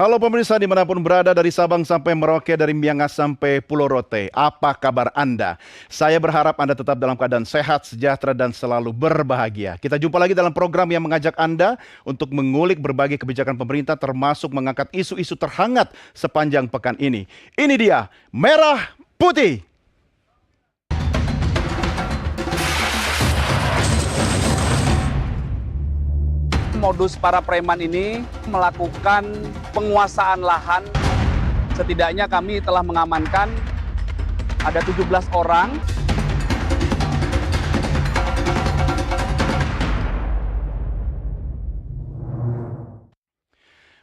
Halo pemirsa dimanapun berada dari Sabang sampai Merauke, dari Miangas sampai Pulau Rote. Apa kabar Anda? Saya berharap Anda tetap dalam keadaan sehat, sejahtera, dan selalu berbahagia. Kita jumpa lagi dalam program yang mengajak Anda untuk mengulik berbagai kebijakan pemerintah termasuk mengangkat isu-isu terhangat sepanjang pekan ini. Ini dia, Merah Putih. Modus para preman ini melakukan penguasaan lahan. Setidaknya kami telah mengamankan ada 17 orang.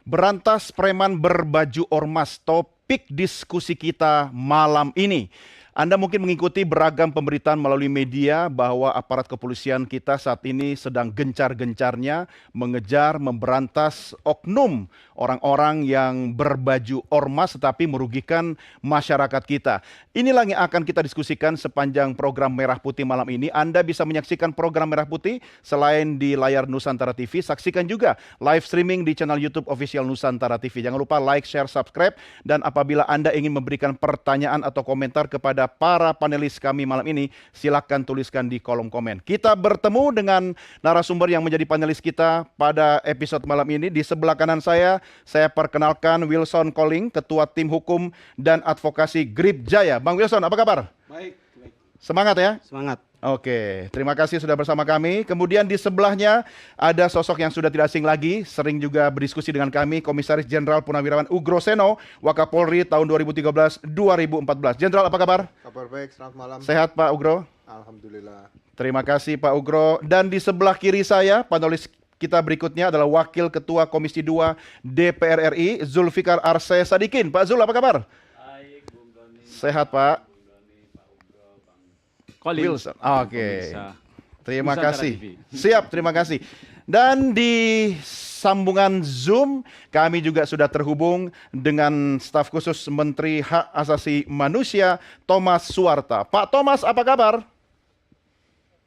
Berantas preman berbaju ormas, topik diskusi kita malam ini. Anda mungkin mengikuti beragam pemberitaan melalui media bahwa aparat kepolisian kita saat ini sedang gencar-gencarnya mengejar, memberantas oknum orang-orang yang berbaju ormas tetapi merugikan masyarakat kita. Inilah yang akan kita diskusikan sepanjang program Merah Putih malam ini. Anda bisa menyaksikan program Merah Putih selain di layar Nusantara TV, saksikan juga live streaming di channel YouTube official Nusantara TV. Jangan lupa like, share, subscribe, dan apabila Anda ingin memberikan pertanyaan atau komentar kepada para panelis kami malam ini, silakan tuliskan di kolom komen. Kita bertemu dengan narasumber yang menjadi panelis kita pada episode malam ini. Di sebelah kanan saya perkenalkan Wilson Koling, Ketua Tim Hukum dan Advokasi Grip Jaya. Bang Wilson, apa kabar? Baik. Semangat ya? Semangat. Oke, terima kasih sudah bersama kami. Kemudian di sebelahnya ada sosok yang sudah tidak asing lagi, sering juga berdiskusi dengan kami, Komisaris Jenderal Purnawirawan Ugro Seno, Wakapolri tahun 2013-2014. Jenderal, apa kabar? Kabar baik, selamat malam. Sehat Pak Ugro? Alhamdulillah. Terima kasih Pak Ugro. Dan di sebelah kiri saya, panelis kita berikutnya adalah Wakil Ketua Komisi 2 DPR RI, Zulfikar Arse Sadikin. Pak Zul, apa kabar? Baik, Bung Doni. Sehat Pak. Wilson. Oke. Terima Nusantara kasih. TV. Siap, terima kasih. Dan di sambungan Zoom kami juga sudah terhubung dengan staf khusus Menteri Hak Asasi Manusia Thomas Suwarta. Pak Thomas, apa kabar?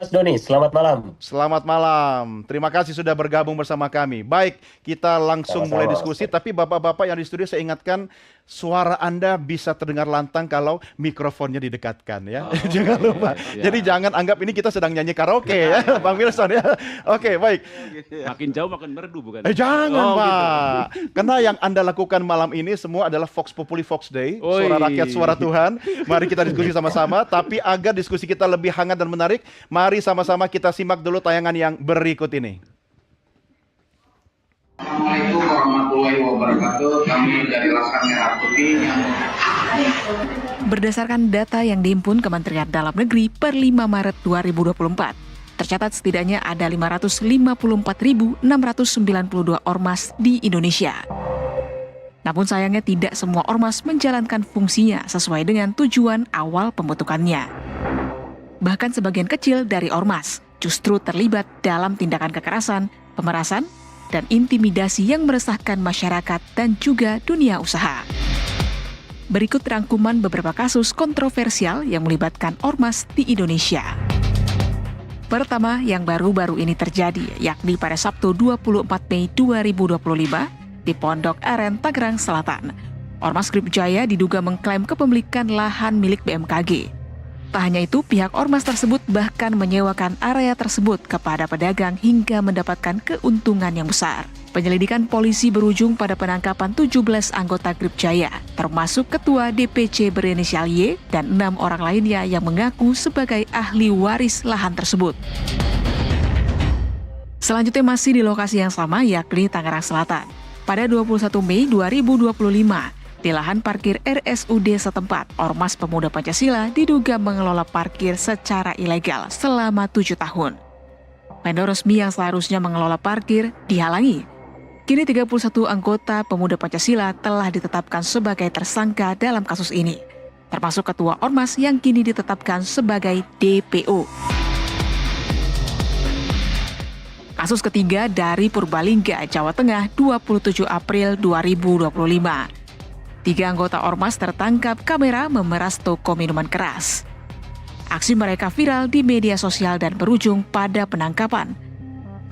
Mas Doni, selamat malam. Selamat malam. Terima kasih sudah bergabung bersama kami. Baik, kita langsung mulai diskusi. Tapi bapak-bapak yang di studio, saya ingatkan suara Anda bisa terdengar lantang kalau mikrofonnya didekatkan ya. Jangan lupa. Ya. Jadi jangan anggap ini kita sedang nyanyi karaoke ya, Bang Wilson ya. Oke, baik. Makin jauh makin merdu bukan? Jangan Pak. Gitu. Karena yang Anda lakukan malam ini semua adalah Vox Populi Vox Day, Oi. suara rakyat, suara Tuhan. Mari kita diskusi sama-sama. Tapi agar diskusi kita lebih hangat dan menarik, mari sama-sama kita simak dulu tayangan yang berikut ini. Assalamualaikum warahmatullahi wabarakatuh. Kami dari Laskar Merah Putih yang Berdasarkan data yang dihimpun Kementerian Dalam Negeri per 5 Maret 2024, tercatat setidaknya ada 554.692 ormas di Indonesia. Namun sayangnya tidak semua ormas menjalankan fungsinya sesuai dengan tujuan awal pembentukannya. Bahkan sebagian kecil dari ormas justru terlibat dalam tindakan kekerasan, pemerasan, dan intimidasi yang meresahkan masyarakat dan juga dunia usaha. Berikut rangkuman beberapa kasus kontroversial yang melibatkan ormas di Indonesia. Pertama, yang baru-baru ini terjadi, yakni pada Sabtu 24 Mei 2025 di Pondok Aren, Tangerang Selatan. Ormas Grip Jaya diduga mengklaim kepemilikan lahan milik BMKG. Tak hanya itu, pihak ormas tersebut bahkan menyewakan area tersebut kepada pedagang hingga mendapatkan keuntungan yang besar. Penyelidikan polisi berujung pada penangkapan 17 anggota Grip Jaya, termasuk ketua DPC berinisial Y dan 6 orang lainnya yang mengaku sebagai ahli waris lahan tersebut. Selanjutnya masih di lokasi yang sama, yakni Tangerang Selatan. Pada 21 Mei 2025, di lahan parkir RSUD setempat, Ormas Pemuda Pancasila diduga mengelola parkir secara ilegal selama 7 tahun. Vendor resmi yang seharusnya mengelola parkir dihalangi. Kini 31 anggota Pemuda Pancasila telah ditetapkan sebagai tersangka dalam kasus ini, termasuk ketua Ormas yang kini ditetapkan sebagai DPO. Kasus ketiga dari Purbalingga, Jawa Tengah, 27 April 2025. 3 anggota Ormas tertangkap kamera memeras toko minuman keras. Aksi mereka viral di media sosial dan berujung pada penangkapan.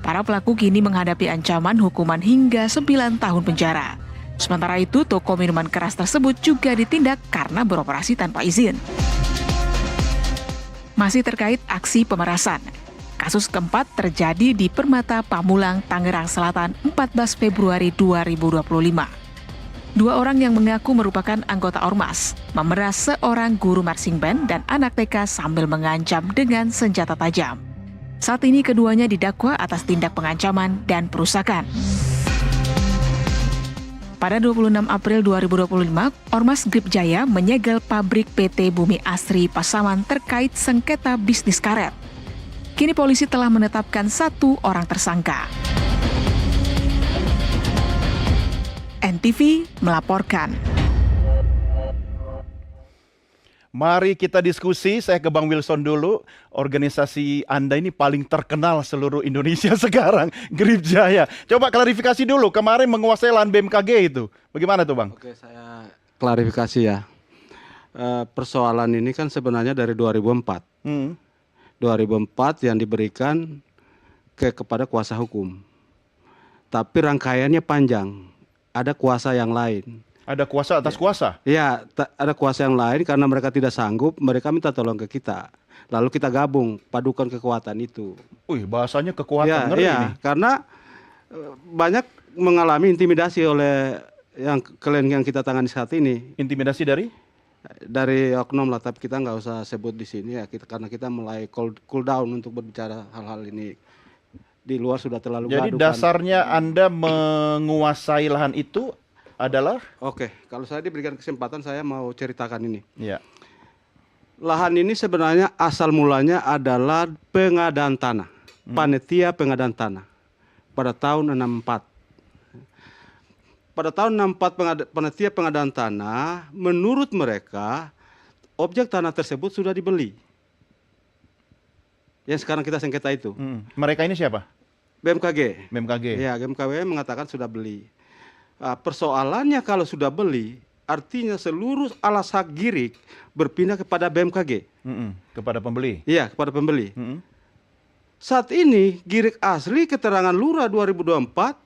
Para pelaku kini menghadapi ancaman hukuman hingga 9 tahun penjara. Sementara itu, toko minuman keras tersebut juga ditindak karena beroperasi tanpa izin. Masih terkait aksi pemerasan. Kasus keempat terjadi di Permata Pamulang, Tangerang Selatan 14 Februari 2025. Dua orang yang mengaku merupakan anggota Ormas memeras seorang guru marching band dan anak TK sambil mengancam dengan senjata tajam. Saat ini keduanya didakwa atas tindak pengancaman dan perusakan. Pada 26 April 2025, Ormas Grip Jaya menyegel pabrik PT Bumi Asri Pasaman terkait sengketa bisnis karet. Kini polisi telah menetapkan 1 orang tersangka. NTV melaporkan. Mari kita diskusi, saya ke Bang Wilson dulu. Organisasi Anda ini paling terkenal seluruh Indonesia sekarang, Grip Jaya. Coba klarifikasi dulu, kemarin menguasai lahan BMKG itu. Bagaimana tuh Bang? Oke, saya klarifikasi ya. Persoalan ini kan sebenarnya dari 2004. 2004 yang diberikan kepada kuasa hukum. Tapi rangkaiannya panjang. Ada kuasa yang lain. Ada kuasa atas kuasa? Ya, ada kuasa yang lain karena mereka tidak sanggup, mereka minta tolong ke kita. Lalu kita gabung, padukan kekuatan itu. Wih, bahasanya kekuatan Ya, ngeri ya, ini. karena banyak mengalami intimidasi oleh klien yang kita tangani saat ini. Intimidasi Dari oknum lah, tapi kita nggak usah sebut di sini ya, karena kita mulai cool down untuk berbicara hal-hal ini. Di luar sudah terlalu Jadi gaduh kan. dasarnya Anda menguasai lahan itu adalah? Oke, kalau saya diberikan kesempatan saya mau ceritakan ini. Ya. Lahan ini sebenarnya asal mulanya adalah pengadaan tanah, panitia pengadaan tanah pada tahun 64. Pada tahun 64 panitia pengadaan tanah, menurut mereka objek tanah tersebut sudah dibeli. Yang sekarang kita sengketa itu. Mereka ini siapa? BMKG. BMKG. Ya, BMKG mengatakan sudah beli. Persoalannya kalau sudah beli, artinya seluruh alas hak Girik berpindah kepada BMKG. Kepada pembeli. Iya, kepada pembeli. Saat ini Girik asli keterangan Lurah 2024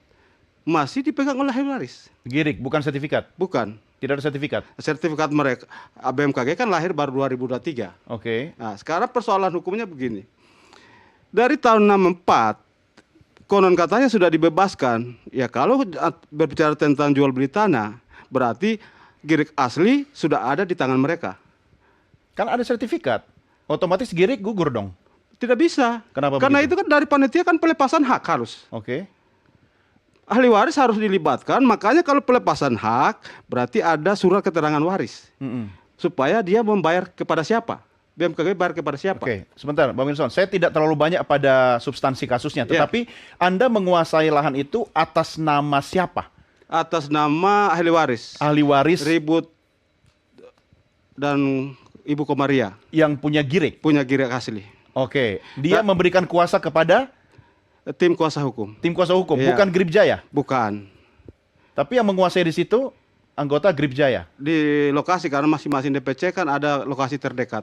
masih dipegang oleh ahli waris. Girik, bukan sertifikat? Bukan. Tidak ada sertifikat? Sertifikat mereka, BMKG kan lahir baru 2023. Oke. Nah, sekarang persoalan hukumnya begini. Dari tahun 64, konon katanya sudah dibebaskan. Ya kalau berbicara tentang jual beli tanah, berarti Girik asli sudah ada di tangan mereka. Kan ada sertifikat. Otomatis Girik gugur dong. Tidak bisa. Kenapa Karena begitu? itu kan dari panitia kan pelepasan hak harus. Oke. Ahli waris harus dilibatkan, makanya kalau pelepasan hak berarti ada surat keterangan waris. Supaya dia membayar kepada siapa? BMKG bayar kepada siapa? Oke, sebentar Bang Wilson. Saya tidak terlalu banyak pada substansi kasusnya, tetapi Anda menguasai lahan itu atas nama siapa? Atas nama ahli waris. Ahli waris Ribut dan Ibu Komaria. yang punya Girik. Punya Girik asli. Oke, dia memberikan kuasa kepada Tim kuasa hukum. tim kuasa hukum, Iya. bukan Grip Jaya. Bukan. Tapi yang menguasai di situ anggota Grip Jaya. Di lokasi karena masing-masing DPC kan ada lokasi terdekat.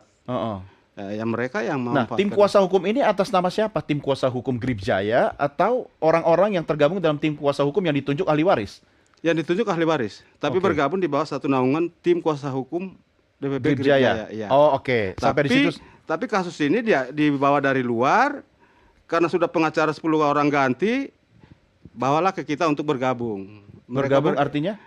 Yang mereka yang Nah, memanfaatkan. tim kuasa hukum ini atas nama siapa? Tim kuasa hukum Grip Jaya atau orang-orang yang tergabung dalam tim kuasa hukum yang ditunjuk ahli waris? Yang ditunjuk ahli waris, tapi Oke. bergabung di bawah satu naungan tim kuasa hukum DPP Grip Jaya. Iya. Oh, oke. Sampai di situ. Tapi kasus ini dia dibawa dari luar karena sudah pengacara 10 orang ganti, bawalah ke kita untuk bergabung. Bergabung artinya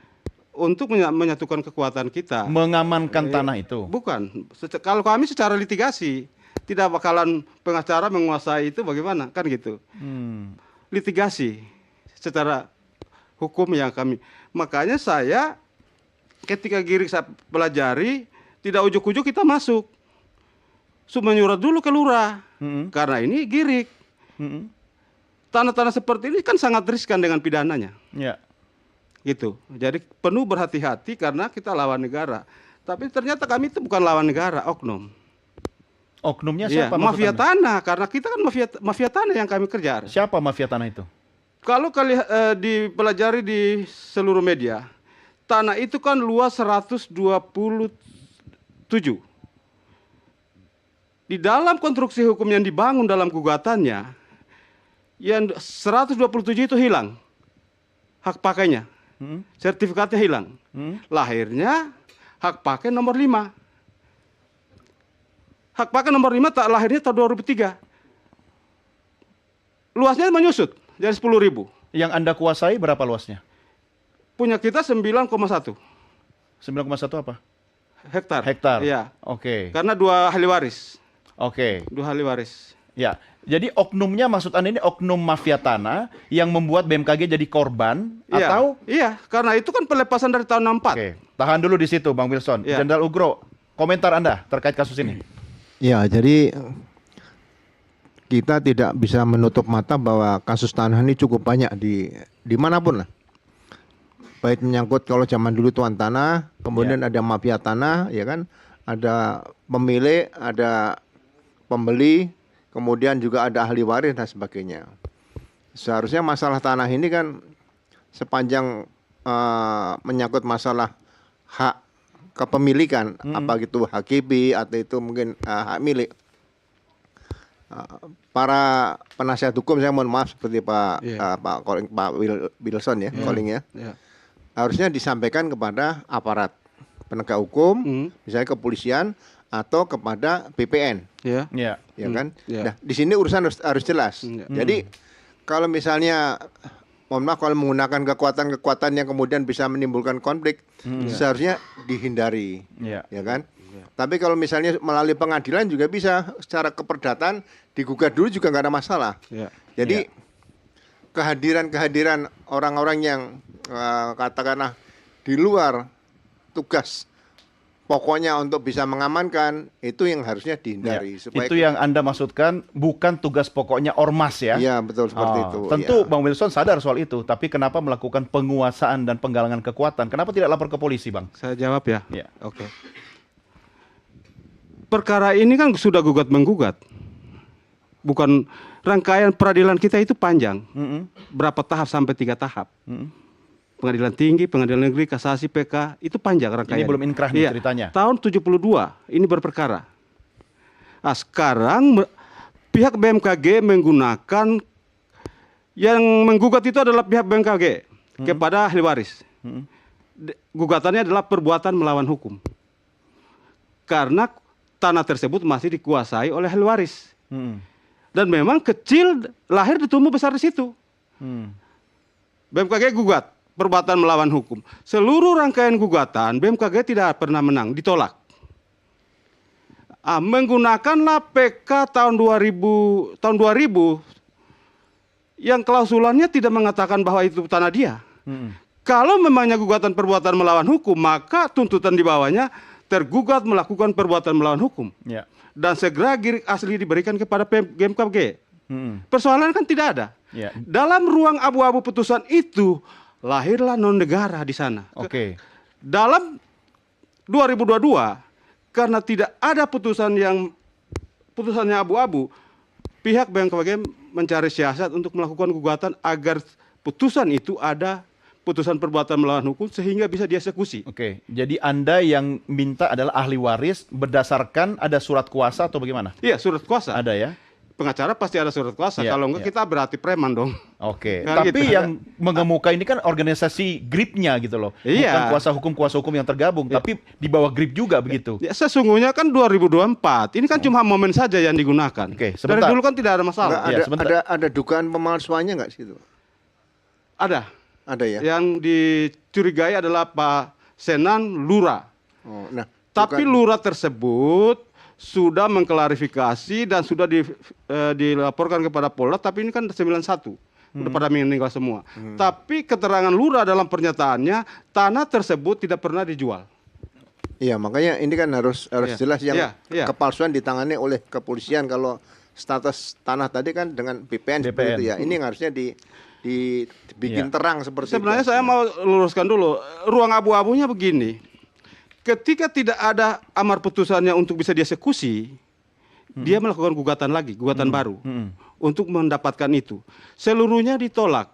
Untuk menyatukan kekuatan kita. mengamankan tanah itu. Bukan. Kalau kami secara litigasi tidak bakalan pengacara menguasai itu bagaimana? Kan gitu. Litigasi secara hukum yang kami. Makanya saya ketika Girik saya pelajari, tidak ujuk-ujuk kita masuk. Menyurat dulu ke lurah. Karena ini Girik. Tanah-tanah seperti ini kan sangat riskan dengan pidananya. Ya. Gitu. Jadi penuh berhati-hati karena kita lawan negara. Tapi ternyata kami itu bukan lawan negara, oknum. Oknumnya Iya, siapa? maksud mafia Anda? tanah karena kita kan mafia tanah yang kami kejar. Siapa mafia tanah itu? Kalau dipelajari di seluruh media, tanah itu kan luas 127. Di dalam konstruksi hukum yang dibangun dalam gugatannya, yang 127 itu hilang hak pakainya. sertifikatnya hilang. Lahirnya hak pakai nomor 5. Hak pakai nomor 5 lahirnya tahun 2003. Luasnya menyusut jadi 10.000. Yang Anda kuasai berapa luasnya? Punya kita 9,1 9,1 apa? hektar. Hektar. Iya. Oke. Karena 2 ahli waris. Oke. 2 ahli waris. Ya. Jadi oknumnya maksud Anda ini oknum mafia tanah yang membuat BMKG jadi korban Iya. atau Iya, karena itu kan pelepasan dari tahun 64. Oke, tahan dulu di situ Bang Wilson. Iya. Jenderal Ugro, komentar Anda terkait kasus ini. Ya, jadi kita tidak bisa menutup mata bahwa kasus tanah ini cukup banyak di manapun lah. Baik menyangkut kalau zaman dulu tuan tanah, kemudian ada mafia tanah, ya kan? Ada pemilik, ada pembeli, kemudian juga ada ahli waris dan sebagainya. Seharusnya masalah tanah ini kan sepanjang menyangkut masalah hak kepemilikan, apa gitu HKB atau itu mungkin hak milik. Para penasihat hukum, saya mohon maaf seperti Pak Wilson ya, calling ya. Harusnya disampaikan kepada aparat penegak hukum, misalnya kepolisian atau kepada BPN. Ya. Ya. Ya kan? Ya. Nah, di sini urusan harus jelas. Jadi kalau misalnya mohon maaf kalau menggunakan kekuatan-kekuatan yang kemudian bisa menimbulkan konflik, seharusnya dihindari. Ya. Ya kan? Tapi kalau misalnya melalui pengadilan juga bisa secara keperdatan digugat dulu juga nggak ada masalah. Ya. Jadi kehadiran orang-orang yang katakanlah di luar tugas pokoknya untuk bisa mengamankan itu yang harusnya dihindari. Supaya Itu yang Anda maksudkan bukan tugas pokoknya ormas ya? Iya betul seperti itu. Tentu ya. Bang Wilson sadar soal itu, tapi kenapa melakukan penguasaan dan penggalangan kekuatan? Kenapa tidak lapor ke polisi, Bang? Saya jawab ya. Ya. Oke. Perkara ini kan sudah gugat-menggugat. Bukan rangkaian peradilan kita itu panjang. Berapa tahap sampai 3 tahap. Pengadilan tinggi, pengadilan negeri, kasasi, PK, itu panjang rangkaian. Ini belum inkrah nih ceritanya. Tahun 72 ini berperkara. Nah, sekarang pihak BMKG menggunakan yang menggugat itu adalah pihak BMKG kepada ahli waris. Gugatannya adalah perbuatan melawan hukum. Karena tanah tersebut masih dikuasai oleh ahli waris. Dan memang kecil, lahir ditumbuh besar di situ. BMKG gugat perbuatan melawan hukum. Seluruh rangkaian gugatan BMKG tidak pernah menang, ditolak. Menggunakanlah PK tahun 2000 yang klausulannya tidak mengatakan bahwa itu tanah dia. Kalau memangnya gugatan perbuatan melawan hukum, maka tuntutan di bawahnya tergugat melakukan perbuatan melawan hukum. Ya. Dan segera girik asli diberikan kepada BMKG. Persoalan kan tidak ada. Ya. Dalam ruang abu-abu putusan itu lahirlah non negara di sana. Oke. Dalam 2022 karena tidak ada putusannya abu-abu, pihak BMKG mencari siasat untuk melakukan gugatan agar putusan itu ada putusan perbuatan melawan hukum sehingga bisa dieksekusi. Oke. Jadi Anda yang minta adalah ahli waris berdasarkan ada surat kuasa atau bagaimana? Iya, surat kuasa. Ada ya? Pengacara pasti ada surat kuasa. Iya, Kalau enggak iya. kita berarti preman dong. Oke, Kan tapi gitu. yang mengemuka ini kan organisasi gripnya gitu loh. Iya. Bukan kuasa hukum yang tergabung, tapi di bawah grip juga begitu. Ya, sesungguhnya kan 2024. Ini kan cuma momen saja yang digunakan. Oke, Dari sebentar. dulu kan tidak ada masalah. Nggak, Ya, sebentar. ada dugaan pemalsuannya nggak sih itu? Ada. Ada ya. Yang dicurigai adalah Pak Senan Lura. Oh, nah, Tapi dugaan- lurah tersebut sudah mengklarifikasi dan sudah dilaporkan kepada Polda, tapi ini kan 91. Udah pada meninggal semua. Tapi keterangan lurah dalam pernyataannya, tanah tersebut tidak pernah dijual. Iya, makanya ini kan harus Iya. jelas yang Iya. kepalsuan ditangani oleh kepolisian. Kalau status tanah tadi kan dengan BPN seperti itu ya. Ini yang harusnya dibikin Iya. terang seperti Sebenarnya itu. saya mau luruskan dulu, ruang abu-abunya begini. Ketika tidak ada amar putusannya untuk bisa dieksekusi, dia melakukan gugatan lagi, gugatan baru untuk mendapatkan itu. Seluruhnya ditolak.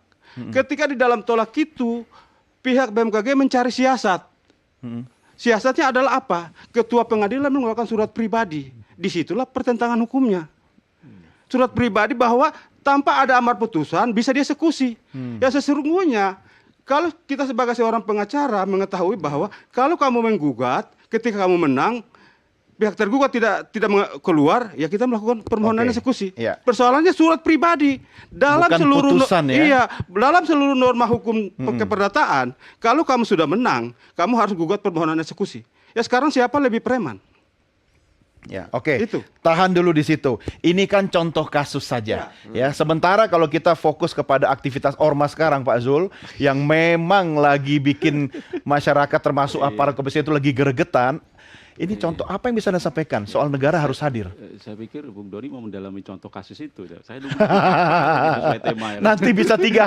Ketika di dalam tolak itu, pihak BMKG mencari siasat. Siasatnya adalah apa? Ketua pengadilan mengeluarkan surat pribadi. Disitulah pertentangan hukumnya. Surat pribadi bahwa tanpa ada amar putusan bisa dieksekusi. Ya sesungguhnya Kalau kita sebagai seorang pengacara mengetahui bahwa kalau kamu menggugat, ketika kamu menang, pihak tergugat keluar, ya kita melakukan permohonan Oke, eksekusi. iya. Persoalannya surat pribadi dalam Bukan seluruh putusan, ya? Iya, dalam seluruh norma hukum keperdataan, kalau kamu sudah menang, kamu harus gugat permohonan eksekusi. Ya sekarang siapa lebih preman? Ya, oke. Itu. Tahan dulu di situ. Ini kan contoh kasus saja. Ya, sementara kalau kita fokus kepada aktivitas ormas sekarang, Pak Zul, yang memang lagi bikin masyarakat termasuk aparat kepolisian itu lagi gregetan. Ini contoh apa yang bisa Anda sampaikan soal negara harus hadir? Saya pikir Bung Doni mau mendalami contoh kasus itu. Saya nunggu sesuai tema ya. Nanti bisa 3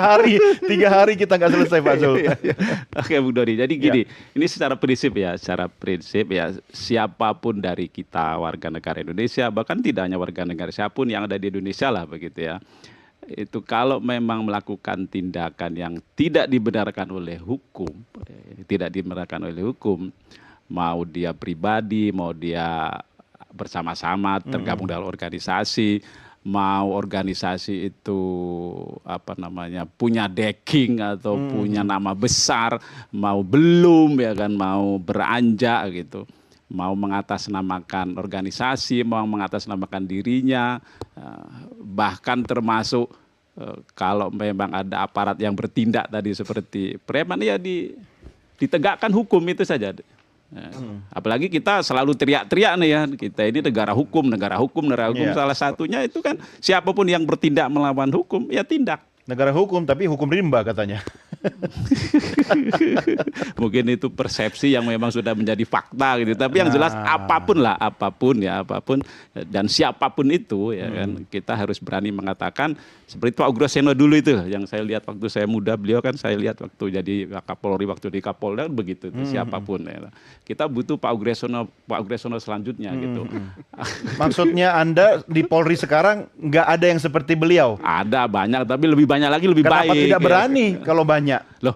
hari kita nggak selesai, Pak Zul. Oke Bung Doni, jadi gini, ini secara prinsip ya, siapapun dari kita warga negara Indonesia, bahkan tidak hanya warga negara siapapun yang ada di Indonesia lah begitu ya. Itu kalau memang melakukan tindakan yang tidak dibenarkan oleh hukum, mau dia pribadi, mau dia bersama-sama tergabung dalam organisasi, mau organisasi itu punya backing atau punya nama besar, mau belum ya kan, mau beranjak gitu, mau mengatasnamakan organisasi, mau mengatasnamakan dirinya, bahkan termasuk kalau memang ada aparat yang bertindak tadi seperti preman, ya ditegakkan hukum itu saja. Apalagi kita selalu teriak-teriak nih ya, kita ini negara hukum. Salah satunya itu kan siapapun yang bertindak melawan hukum ya tindak. Negara hukum, tapi hukum rimba katanya. Mungkin itu persepsi yang memang sudah menjadi fakta gitu. Tapi yang jelas apapun dan siapapun itu ya kan, kita harus berani mengatakan seperti Pak Ugroseno dulu itu yang saya lihat waktu saya muda, beliau kan saya lihat waktu jadi Kapolri, waktu di Kapolda begitu tuh, siapapun ya. Kita butuh Pak Ugroseno selanjutnya gitu. Maksudnya Anda di Polri sekarang nggak ada yang seperti beliau? Ada banyak, tapi lebih banyak lagi lebih Kenapa baik. tidak berani kalau banyak? Loh,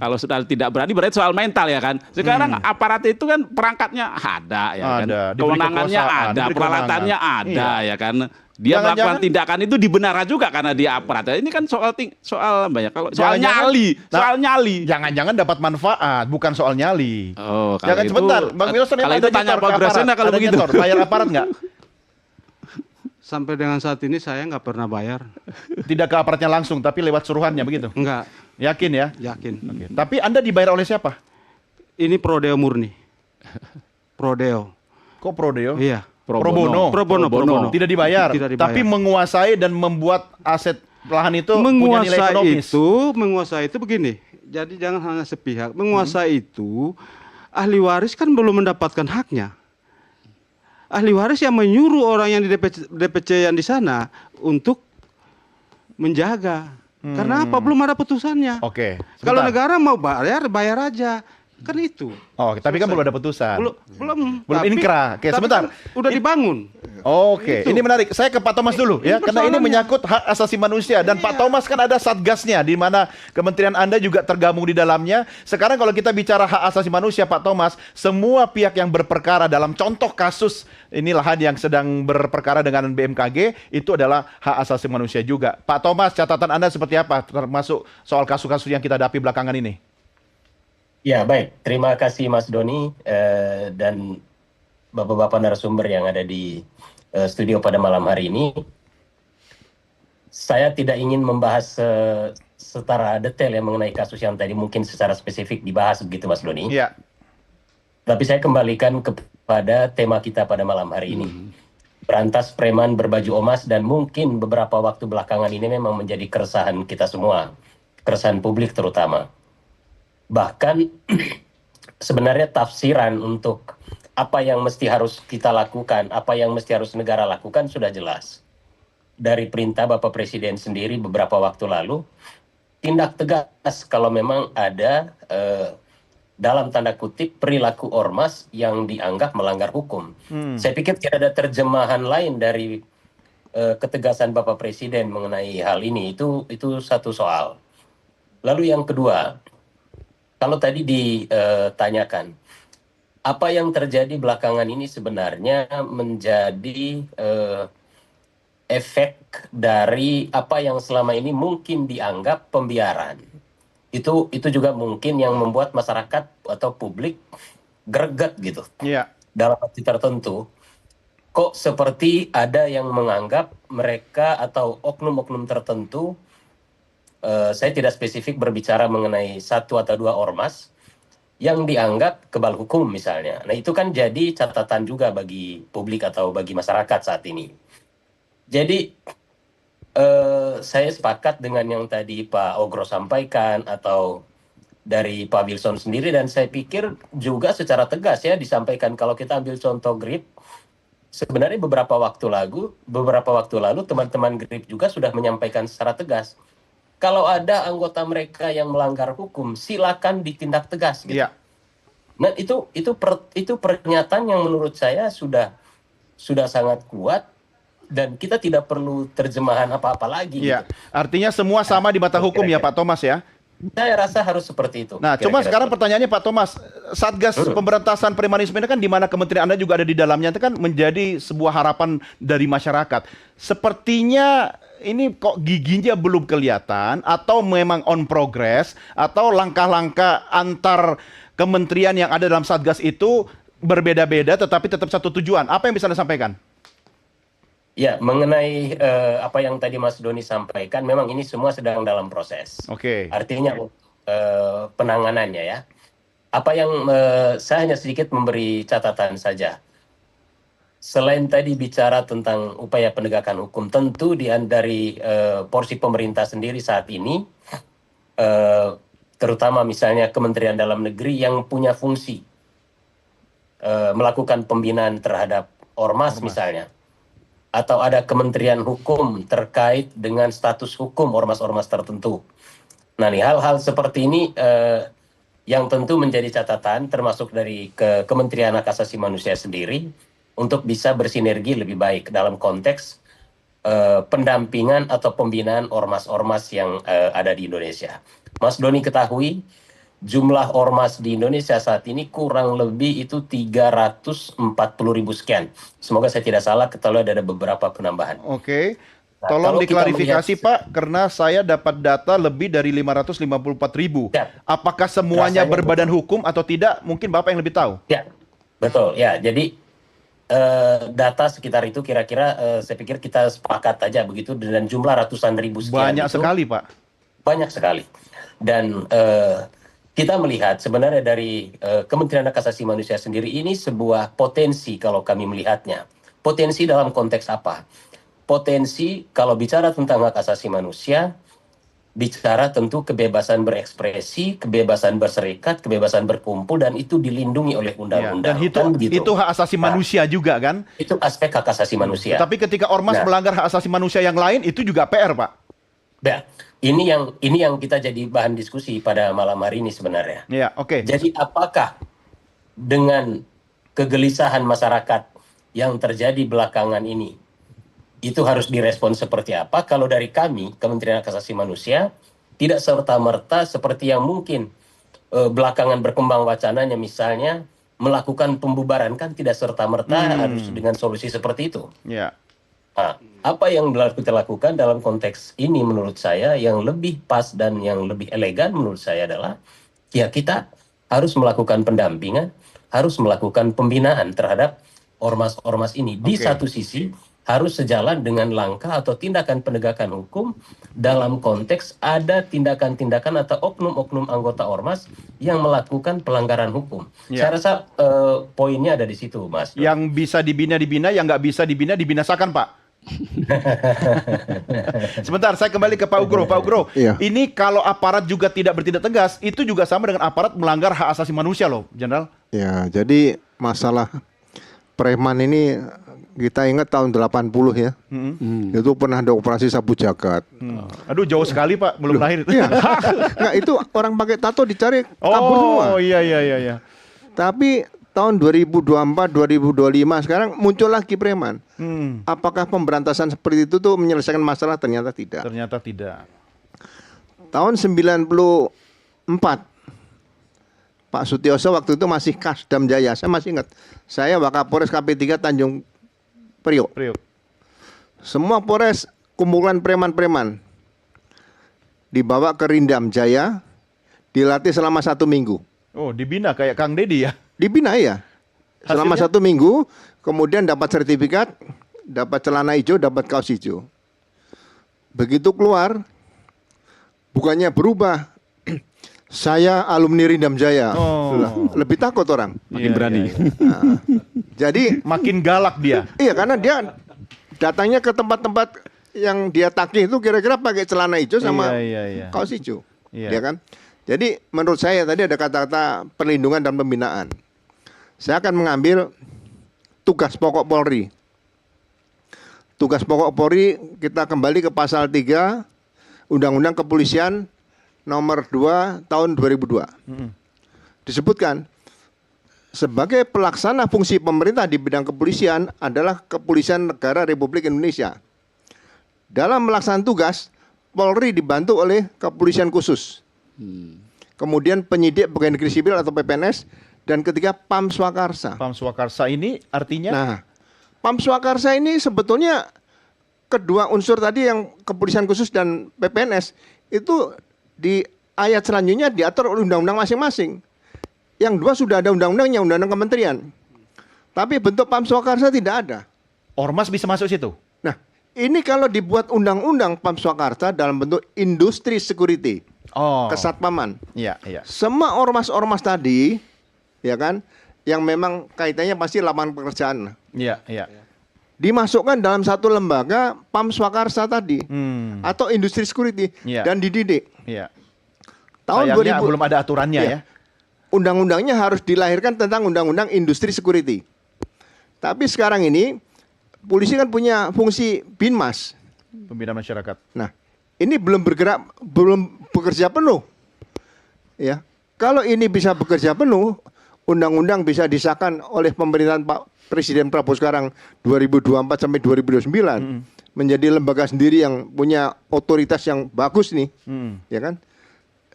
kalau sudah tidak berani berarti soal mental ya kan. Sekarang aparat itu kan perangkatnya ada ya kan. Diberi Kewenangannya kekuasaan, ada, diberi peralatannya kewenangan. ada ya kan. Dia melakukan tindakan itu dibenarkan juga karena dia aparat. Ini kan soal apa ya? Kalau soal nyali. Jangan-jangan dapat manfaat, bukan soal nyali. Oh, kalau Jangan itu, sebentar, Bang Wilson, kalau itu tanya Pak Ugroseno kalau ada begitu. nyetor, bayar aparat nggak? Sampai dengan saat ini saya nggak pernah bayar. Tidak ke aparatnya langsung, tapi lewat suruhannya begitu. Enggak, Yakin ya? yakin. Oke. Tapi Anda dibayar oleh siapa? Ini prodeo murni. Prodeo. Kok Prodeo? Iya. Pro bono. Pro bono. Tidak dibayar, Tidak dibayar. tapi menguasai dan membuat aset lahan itu punya nilai ekonomis. Menguasai itu begini. Jadi jangan hanya sepihak. Menguasai itu ahli waris kan belum mendapatkan haknya. Ahli waris yang menyuruh orang yang di DPC yang di sana untuk menjaga. Karena apa? Belum ada putusannya. Oke. Kalau sebentar. negara mau bayar aja. Kan itu. Oh, tapi kan belum ada putusan. Belum. Belum Tapi- inkrah. Oke, tapi sebentar. kan udah dibangun. Oke, Itu. ini menarik. Saya ke Pak Thomas dulu ya, karena ini persoalannya. menyangkut hak asasi manusia dan Pak Thomas kan ada satgasnya di mana kementerian Anda juga tergabung di dalamnya. Sekarang kalau kita bicara hak asasi manusia, Pak Thomas, semua pihak yang berperkara dalam contoh kasus ini lahan yang sedang berperkara dengan BMKG itu adalah hak asasi manusia juga. Pak Thomas, catatan Anda seperti apa termasuk soal kasus-kasus yang kita hadapi belakangan ini? Ya, baik. Terima kasih Mas Doni dan Bapak-Bapak narasumber yang ada di studio pada malam hari ini. Saya tidak ingin membahas secara detail ya mengenai kasus yang tadi mungkin secara spesifik dibahas begitu Mas Doni. Iya. Tapi saya kembalikan kepada tema kita pada malam hari ini. Berantas preman berbaju omas dan mungkin beberapa waktu belakangan ini memang menjadi keresahan kita semua. Keresahan publik terutama. Bahkan sebenarnya tafsiran untuk apa yang mesti harus kita lakukan, apa yang mesti harus negara lakukan sudah jelas. Dari perintah Bapak Presiden sendiri beberapa waktu lalu, tindak tegas kalau memang ada dalam tanda kutip perilaku ormas yang dianggap melanggar hukum. Saya pikir tidak ada terjemahan lain dari ketegasan Bapak Presiden mengenai hal ini. Itu satu soal. Lalu yang kedua, kalau tadi ditanyakan, apa yang terjadi belakangan ini sebenarnya menjadi efek dari apa yang selama ini mungkin dianggap pembiaran. itu juga mungkin yang membuat masyarakat atau publik greget gitu Iya. dalam arti tertentu. Kok seperti ada yang menganggap mereka atau oknum-oknum tertentu, saya tidak spesifik berbicara mengenai satu atau dua ormas, yang dianggap kebal hukum misalnya. Nah itu kan jadi catatan juga bagi publik atau bagi masyarakat saat ini. Jadi saya sepakat dengan yang tadi Pak Ogro sampaikan atau dari Pak Wilson sendiri, dan saya pikir juga secara tegas ya disampaikan. Kalau kita ambil contoh GRIP, sebenarnya beberapa waktu lalu teman-teman GRIP juga sudah menyampaikan secara tegas, kalau ada anggota mereka yang melanggar hukum, silakan ditindak tegas. Gitu. Iya. Nah itu pernyataan yang menurut saya sudah sangat kuat, dan kita tidak perlu terjemahan apa-apa lagi. Iya. Gitu. Artinya semua sama di mata hukum ya Pak Thomas ya. Saya rasa harus seperti itu. Nah, cuma sekarang pertanyaannya Pak Thomas, Satgas Pemberantasan Premanisme ini kan di mana kementerian Anda juga ada di dalamnya, itu kan menjadi sebuah harapan dari masyarakat. Sepertinya ini kok giginya belum kelihatan, atau memang on progress, atau langkah-langkah antar kementerian yang ada dalam Satgas itu berbeda-beda tetapi tetap satu tujuan. Apa yang bisa Anda sampaikan? Ya, mengenai apa yang tadi Mas Doni sampaikan, memang ini semua sedang dalam proses. Oke. Artinya penanganannya ya. Apa yang saya hanya sedikit memberi catatan saja. Selain tadi bicara tentang upaya penegakan hukum, tentu dari porsi pemerintah sendiri saat ini, terutama misalnya Kementerian Dalam Negeri yang punya fungsi melakukan pembinaan terhadap ormas misalnya, atau ada Kementerian Hukum terkait dengan status hukum ormas-ormas tertentu. Nah, nih hal-hal seperti ini yang tentu menjadi catatan, termasuk dari Kementerian Hak Asasi Manusia sendiri, untuk bisa bersinergi lebih baik dalam konteks pendampingan atau pembinaan ormas-ormas yang ada di Indonesia. Mas Doni ketahui, jumlah ormas di Indonesia saat ini kurang lebih itu 340.000 sekian. Semoga saya tidak salah, kalau ada beberapa penambahan. Oke. Nah, Tolong kalau kita diklarifikasi melihat- Pak, karena saya dapat data lebih dari 554.000. Ya. Apakah semuanya Rasanya berbadan hukum atau tidak? Mungkin Bapak yang lebih tahu. Ya, betul. Ya, jadi data sekitar itu kira-kira saya pikir kita sepakat aja begitu, dan jumlah ratusan ribu sekian. Banyak itu sekali Pak. banyak sekali. Dan kita melihat sebenarnya dari Kementerian Hak Asasi Manusia sendiri ini sebuah potensi kalau kami melihatnya. Potensi dalam konteks apa? Potensi kalau bicara tentang hak asasi manusia, bicara tentu kebebasan berekspresi, kebebasan berserikat, kebebasan berkumpul, dan itu dilindungi oleh Ya, undang-undang. dan Kan begitu. itu hak asasi manusia juga kan? Itu aspek hak asasi manusia. Tapi ketika ormas Nah. melanggar hak asasi manusia yang lain, itu juga PR Pak. Ya, ini yang kita jadi bahan diskusi pada malam hari ini sebenarnya. Ya, oke. Jadi apakah dengan kegelisahan masyarakat yang terjadi belakangan ini, itu harus direspon seperti apa? Kalau dari kami, Kementerian Hak Asasi Manusia, tidak serta-merta seperti yang mungkin belakangan berkembang wacananya, misalnya melakukan pembubaran, kan tidak serta-merta harus dengan solusi seperti itu. Ya. Nah, apa yang kita lakukan dalam konteks ini menurut saya yang lebih pas dan yang lebih elegan menurut saya adalah ya kita harus melakukan pendampingan, harus melakukan pembinaan terhadap ormas-ormas ini. Di Oke. satu sisi harus sejalan dengan langkah atau tindakan penegakan hukum dalam konteks ada tindakan-tindakan atau oknum-oknum anggota ormas yang melakukan pelanggaran hukum. Ya. Saya rasa poinnya ada di situ, Mas. Yang bisa dibina, yang nggak bisa dibinasakan Pak. Sebentar, saya kembali ke Pak Ugro. Pak Ugro, Iya. ini kalau aparat juga tidak bertindak tegas, itu juga sama dengan aparat melanggar hak asasi manusia loh, Jenderal. Ya, jadi masalah preman ini kita ingat tahun 80 ya. Itu pernah ada operasi sapu jagat. Aduh, jauh sekali Pak, belum lahir. Iya. Nggak, itu orang pakai tato dicari kabur semua. Oh, iya. Tapi tahun 2024, 2025 sekarang muncul lagi preman. Apakah pemberantasan seperti itu tuh menyelesaikan masalah? Ternyata tidak. Ternyata tidak. Tahun 94 Pak Sutioso waktu itu masih Kasdam Jaya. Saya masih ingat. Saya Wakapolres KP3 Tanjung Priok. Semua Polres kumpulan preman-preman dibawa ke Rindam Jaya. dilatih selama 1 minggu. Oh, dibina kayak Kang Deddy ya. Dibina ya. Selama Hasilnya? 1 minggu, kemudian dapat sertifikat, dapat celana hijau, dapat kaos hijau. Begitu keluar, bukannya berubah. Saya alumni Rindam Jaya. Oh. Lah, lebih takut orang. Makin Iya, berani. iya, iya. Nah, jadi Makin galak dia. iya, karena dia datangnya ke tempat-tempat yang dia tagih itu kira-kira pakai celana hijau sama Iya. kaos hijau. Iya. Ya kan? Jadi menurut saya tadi ada kata-kata perlindungan dan pembinaan. Saya akan mengambil tugas pokok Polri. Tugas pokok Polri kita kembali ke pasal 3 Undang-Undang Kepolisian nomor 2 tahun 2002. Disebutkan sebagai pelaksana fungsi pemerintah di bidang kepolisian adalah Kepolisian Negara Republik Indonesia. Dalam melaksanakan tugas, Polri dibantu oleh Kepolisian Khusus. Kemudian penyidik pegawai negeri sipil atau PPNS, dan ketiga Pam Swakarsa. Pam Swakarsa ini artinya Nah, Pam Swakarsa ini sebetulnya kedua unsur tadi yang Kepolisian Khusus dan PPNS itu di ayat selanjutnya diatur oleh undang-undang masing-masing. Yang dua sudah ada undang-undangnya, undang-undang kementerian. Tapi bentuk Pam Swakarsa tidak ada. ormas bisa masuk situ. Nah, ini kalau dibuat undang-undang Pam Swakarsa dalam bentuk industri security, Oh. kesatpaman. Iya, iya. Semua ormas-ormas tadi, ya kan, yang memang kaitannya pasti lapangan pekerjaan, Iya, iya. dimasukkan dalam satu lembaga Pam Swakarsa tadi, atau industri security, Iya. dan dididik. Iya. Tahun Sayangnya 2000 belum ada aturannya Iya. ya. Undang-undangnya harus dilahirkan tentang undang-undang industri security. Tapi sekarang ini polisi kan punya fungsi Binmas. Pembina masyarakat. Nah, ini belum bekerja penuh. Ya. Kalau ini bisa bekerja penuh, undang-undang bisa disahkan oleh pemerintahan Pak Presiden Prabowo sekarang 2024 sampai 2029 menjadi lembaga sendiri yang punya otoritas yang bagus nih. Ya kan?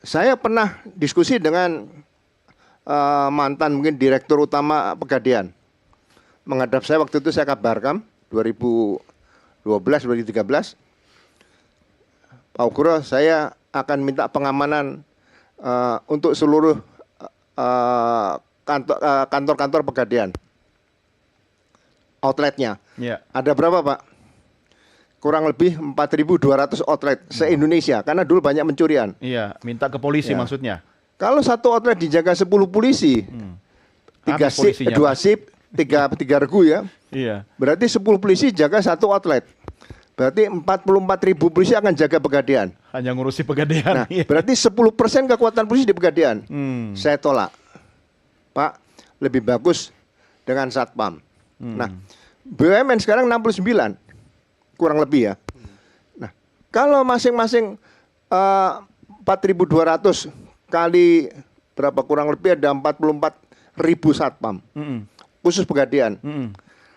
Saya pernah diskusi dengan mantan mungkin direktur utama Pegadaian. Menghadap saya waktu itu saya kabarkam 2012 2013. Pak Ugro, saya akan minta pengamanan untuk seluruh kantor-kantor Pegadaian. Outletnya. Iya. Ada berapa, Pak? Kurang lebih 4.200 outlet se-Indonesia karena dulu banyak pencurian. Iya, minta ke polisi Ya. maksudnya. Kalau satu outlet dijaga 10 polisi, tiga Habis sip, polisinya, 2 Pak. sip, tiga regu ya. Iya. Berarti 10 polisi jaga satu outlet. Berarti 44.000 polisi akan jaga Pegadaian. Hanya ngurusi Pegadaian. Nah, Iya. berarti 10% kekuatan polisi di Pegadaian. Saya tolak. Pak, lebih bagus dengan Satpam. Nah, BUMN sekarang 69. Kurang lebih ya. Nah, kalau masing-masing 4.200 kali berapa, kurang lebih ada 44.000 Satpam. Khusus Pegadaian.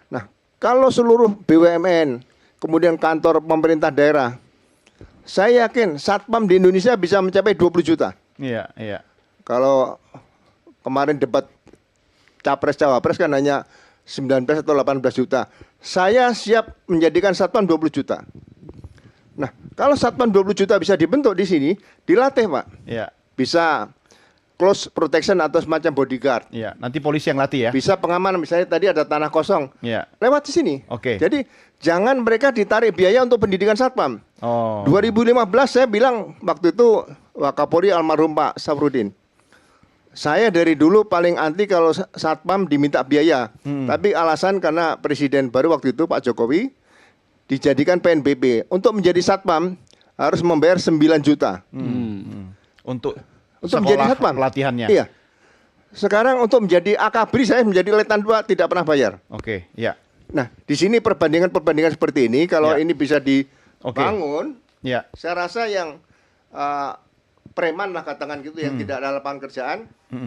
Nah, kalau seluruh BUMN, kemudian kantor pemerintah daerah, saya yakin Satpam di Indonesia bisa mencapai 20 juta. Iya, iya. Kalau kemarin debat Capres-Cawapres kan hanya 19 atau 18 juta. Saya siap menjadikan Satpam 20 juta. Nah, kalau Satpam 20 juta bisa dibentuk di sini, dilatih, Pak. Iya. Bisa close protection atau semacam bodyguard. Iya, nanti polisi yang latih ya. Bisa pengamanan, misalnya tadi ada tanah kosong. Iya. Lewat di sini. Oke. Jadi jangan mereka ditarik biaya untuk pendidikan Satpam. Oh. 2015 saya bilang waktu itu Wakapolri almarhum Pak Safrudin. Saya dari dulu paling anti kalau Satpam diminta biaya. Tapi alasan karena Presiden baru waktu itu Pak Jokowi dijadikan PNBP. Untuk menjadi Satpam harus membayar 9 juta. Untuk Menjadi sekolah Satpam. pelatihannya. Iya. Sekarang untuk menjadi Akabri saya menjadi Letnan 2 tidak pernah bayar. Oke, ya. Nah, di sini perbandingan seperti ini kalau Ya. ini bisa Oke. dibangun, Ya. saya rasa yang preman lah katakan gitu yang tidak ada lapangan kerjaan,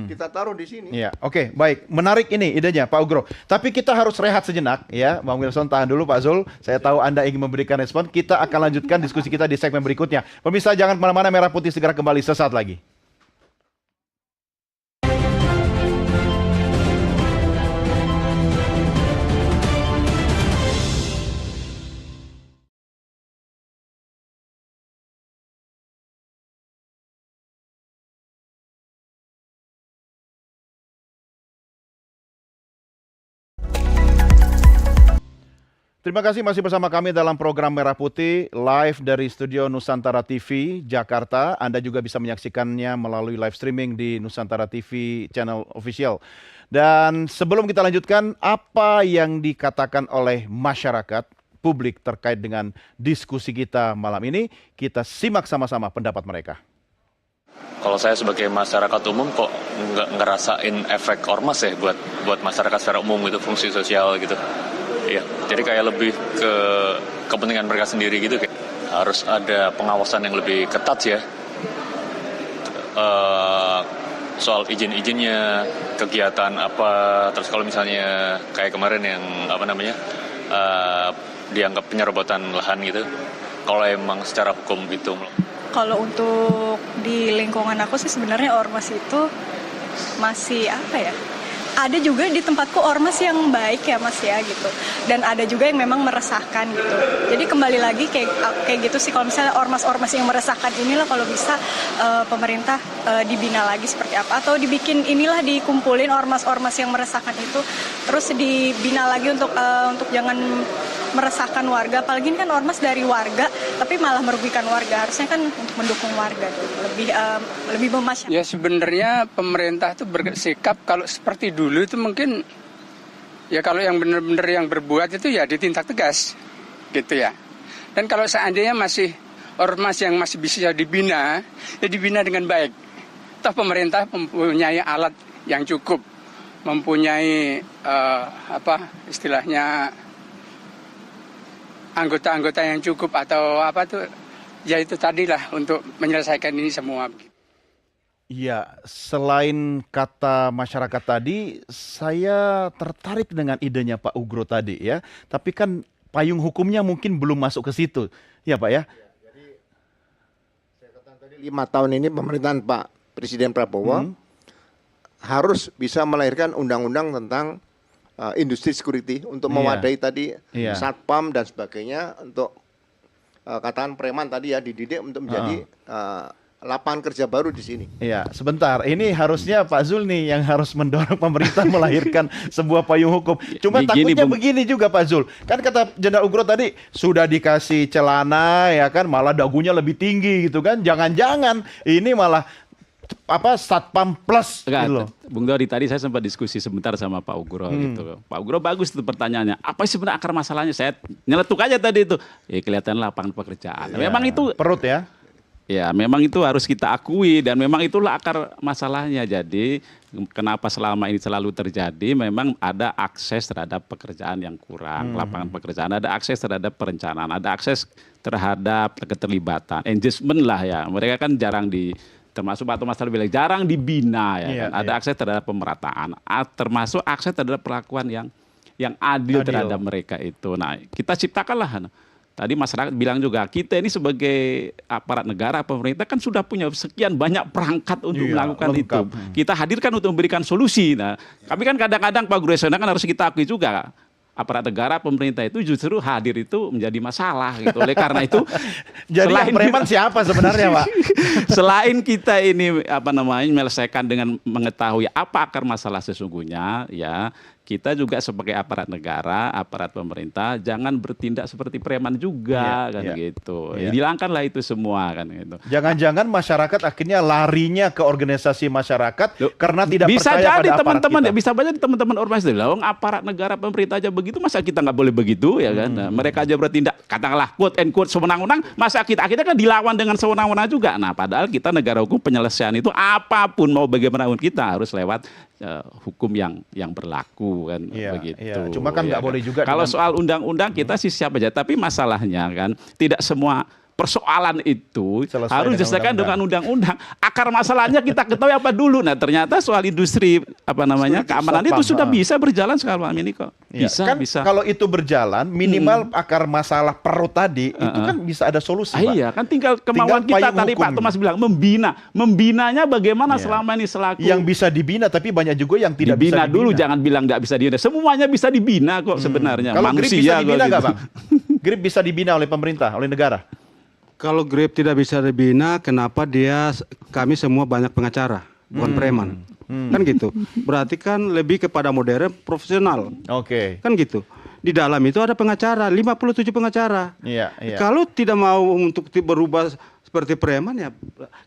kita taruh di sini. Iya, oke, baik. Menarik ini idenya, Pak Ugro. Tapi kita harus rehat sejenak, ya. Bang Wilson, tahan dulu, Pak Zul. Saya tahu Anda ingin memberikan respon. Kita akan lanjutkan diskusi kita di segmen berikutnya. Pemirsa, jangan kemana-mana, Merah Putih segera kembali sesaat lagi. Terima kasih masih bersama kami dalam program Merah Putih live dari studio Nusantara TV Jakarta. Anda juga bisa menyaksikannya melalui live streaming di Nusantara TV channel official. Dan sebelum kita lanjutkan, apa yang dikatakan oleh masyarakat publik terkait dengan diskusi kita malam ini, kita simak sama-sama pendapat mereka. Kalau saya sebagai masyarakat umum kok nggak ngerasain efek ormas ya buat masyarakat secara umum gitu, fungsi sosial gitu. Iya, jadi kayak lebih ke kepentingan mereka sendiri gitu. Kayak harus ada pengawasan yang lebih ketat ya. Soal izin-izinnya, kegiatan apa, terus kalau misalnya kayak kemarin yang dianggap penyerobotan lahan gitu. Kalau emang secara hukum itu. Kalau untuk di lingkungan aku sih sebenarnya ormas itu masih ada juga di tempatku ormas yang baik ya Mas ya gitu. Dan ada juga yang memang meresahkan gitu. Jadi kembali lagi kayak gitu sih, kalau misalnya ormas-ormas yang meresahkan inilah kalau bisa pemerintah dibina lagi seperti apa, atau dikumpulin ormas-ormas yang meresahkan itu terus dibina lagi untuk jangan meresahkan warga. Apalagi ini kan ormas dari warga tapi malah merugikan warga. Harusnya kan untuk mendukung warga gitu. Lebih memasyarakat. Ya sebenarnya pemerintah itu bersikap kalau seperti dulu itu mungkin ya kalau yang benar-benar yang berbuat itu ya ditindak tegas gitu ya. Dan kalau seandainya masih ormas yang masih bisa dibina, ya dibina dengan baik. Toh pemerintah mempunyai alat yang cukup, mempunyai istilahnya anggota-anggota yang cukup atau ya itu tadilah untuk menyelesaikan ini semua. Iya, selain kata masyarakat tadi, saya tertarik dengan idenya Pak Ugro tadi ya. Tapi kan payung hukumnya mungkin belum masuk ke situ, ya Pak ya? Jadi saya katakan tadi 5 tahun ini pemerintahan Pak Presiden Prabowo harus bisa melahirkan undang-undang tentang industri security untuk mewadai tadi satpam dan sebagainya, untuk katakan preman tadi ya dididik untuk menjadi lapangan kerja baru di sini. Iya, sebentar. Ini harusnya Pak Zul nih yang harus mendorong pemerintah melahirkan sebuah payung hukum. Cuma takutnya begini juga Pak Zul. Kan kata Jenderal Ugro tadi sudah dikasih celana ya kan, malah dagunya lebih tinggi gitu kan. Jangan-jangan ini malah satpam plus gitu loh. Bung Dori, tadi saya sempat diskusi sebentar sama Pak Ugro gitu. Pak Ugro bagus itu pertanyaannya. Apa sih sebenarnya akar masalahnya? Saya nyeletuk aja tadi itu. Ya kelihatan lapangan pekerjaan. Ya, memang itu perut ya. Ya, memang itu harus kita akui dan memang itulah akar masalahnya. Jadi, kenapa selama ini selalu terjadi? Memang ada akses terhadap pekerjaan yang kurang, lapangan pekerjaan, ada akses terhadap perencanaan, ada akses terhadap keterlibatan, engagement lah ya. Mereka kan jarang termasuk Pak Thomas tadi bilang jarang dibina ya kan. Ada akses terhadap pemerataan, termasuk akses terhadap perlakuan yang adil terhadap mereka itu. Nah, kita ciptakanlah. Tadi masyarakat bilang juga, kita ini sebagai aparat negara, pemerintah kan sudah punya sekian banyak perangkat untuk melakukan lengkap itu. Kita hadirkan untuk memberikan solusi. Nah, tapi kan kadang-kadang Pak Guresona kan harus kita akui juga, aparat negara, pemerintah itu justru hadir itu menjadi masalah gitu. Oleh karena itu, jadi yang preman siapa sebenarnya Pak? Selain kita ini menyelesaikan dengan mengetahui apa akar masalah sesungguhnya, ya kita juga sebagai aparat negara, aparat pemerintah jangan bertindak seperti preman juga gitu. Hilangkanlah itu semua kan gitu. Jangan-jangan masyarakat akhirnya larinya ke organisasi masyarakat karena tidak bisa percaya jadi pada teman-teman aparat kita. Bisa jadi teman-teman ormas itu. Lah aparat negara pemerintah aja begitu, masa kita nggak boleh begitu ya kan? Nah, mereka aja bertindak katakanlah quote and quote sewenang-wenang, masa kita akhirnya kan dilawan dengan sewenang-wenang juga. Nah, padahal kita negara hukum, penyelesaian itu apapun mau bagaimanapun kita harus lewat hukum yang berlaku kan begitu. Iya. Cuma kan nggak boleh juga. Kalau soal undang-undang kita sih siap aja, tapi masalahnya kan tidak semua persoalan itu harus diselesaikan dengan undang-undang. Akar masalahnya kita ketahui apa dulu. Nah, ternyata soal industri keamanan itu sudah bisa berjalan sekarang ini kok. Bisa. Kalau itu berjalan, minimal akar masalah perut tadi itu kan bisa ada solusi, Pak. Iya, kan tinggal kemauan kita tadi Pak Thomas bilang membinanya bagaimana selama ini selaku yang bisa dibina, tapi banyak juga yang tidak bisa dibina. Dulu, jangan bilang nggak bisa dibina. Semuanya bisa dibina kok sebenarnya. Kalau GRIP bisa dibina nggak, Bang? GRIP bisa dibina oleh pemerintah, oleh negara? Kalau GRIP tidak bisa dibina, kenapa kami semua banyak pengacara, bukan preman? Kan gitu. Berarti kan lebih kepada modern profesional. Oke. Kan gitu. di dalam itu ada pengacara, 57 pengacara. Iya, iya. Kalau tidak mau untuk berubah seperti preman ya,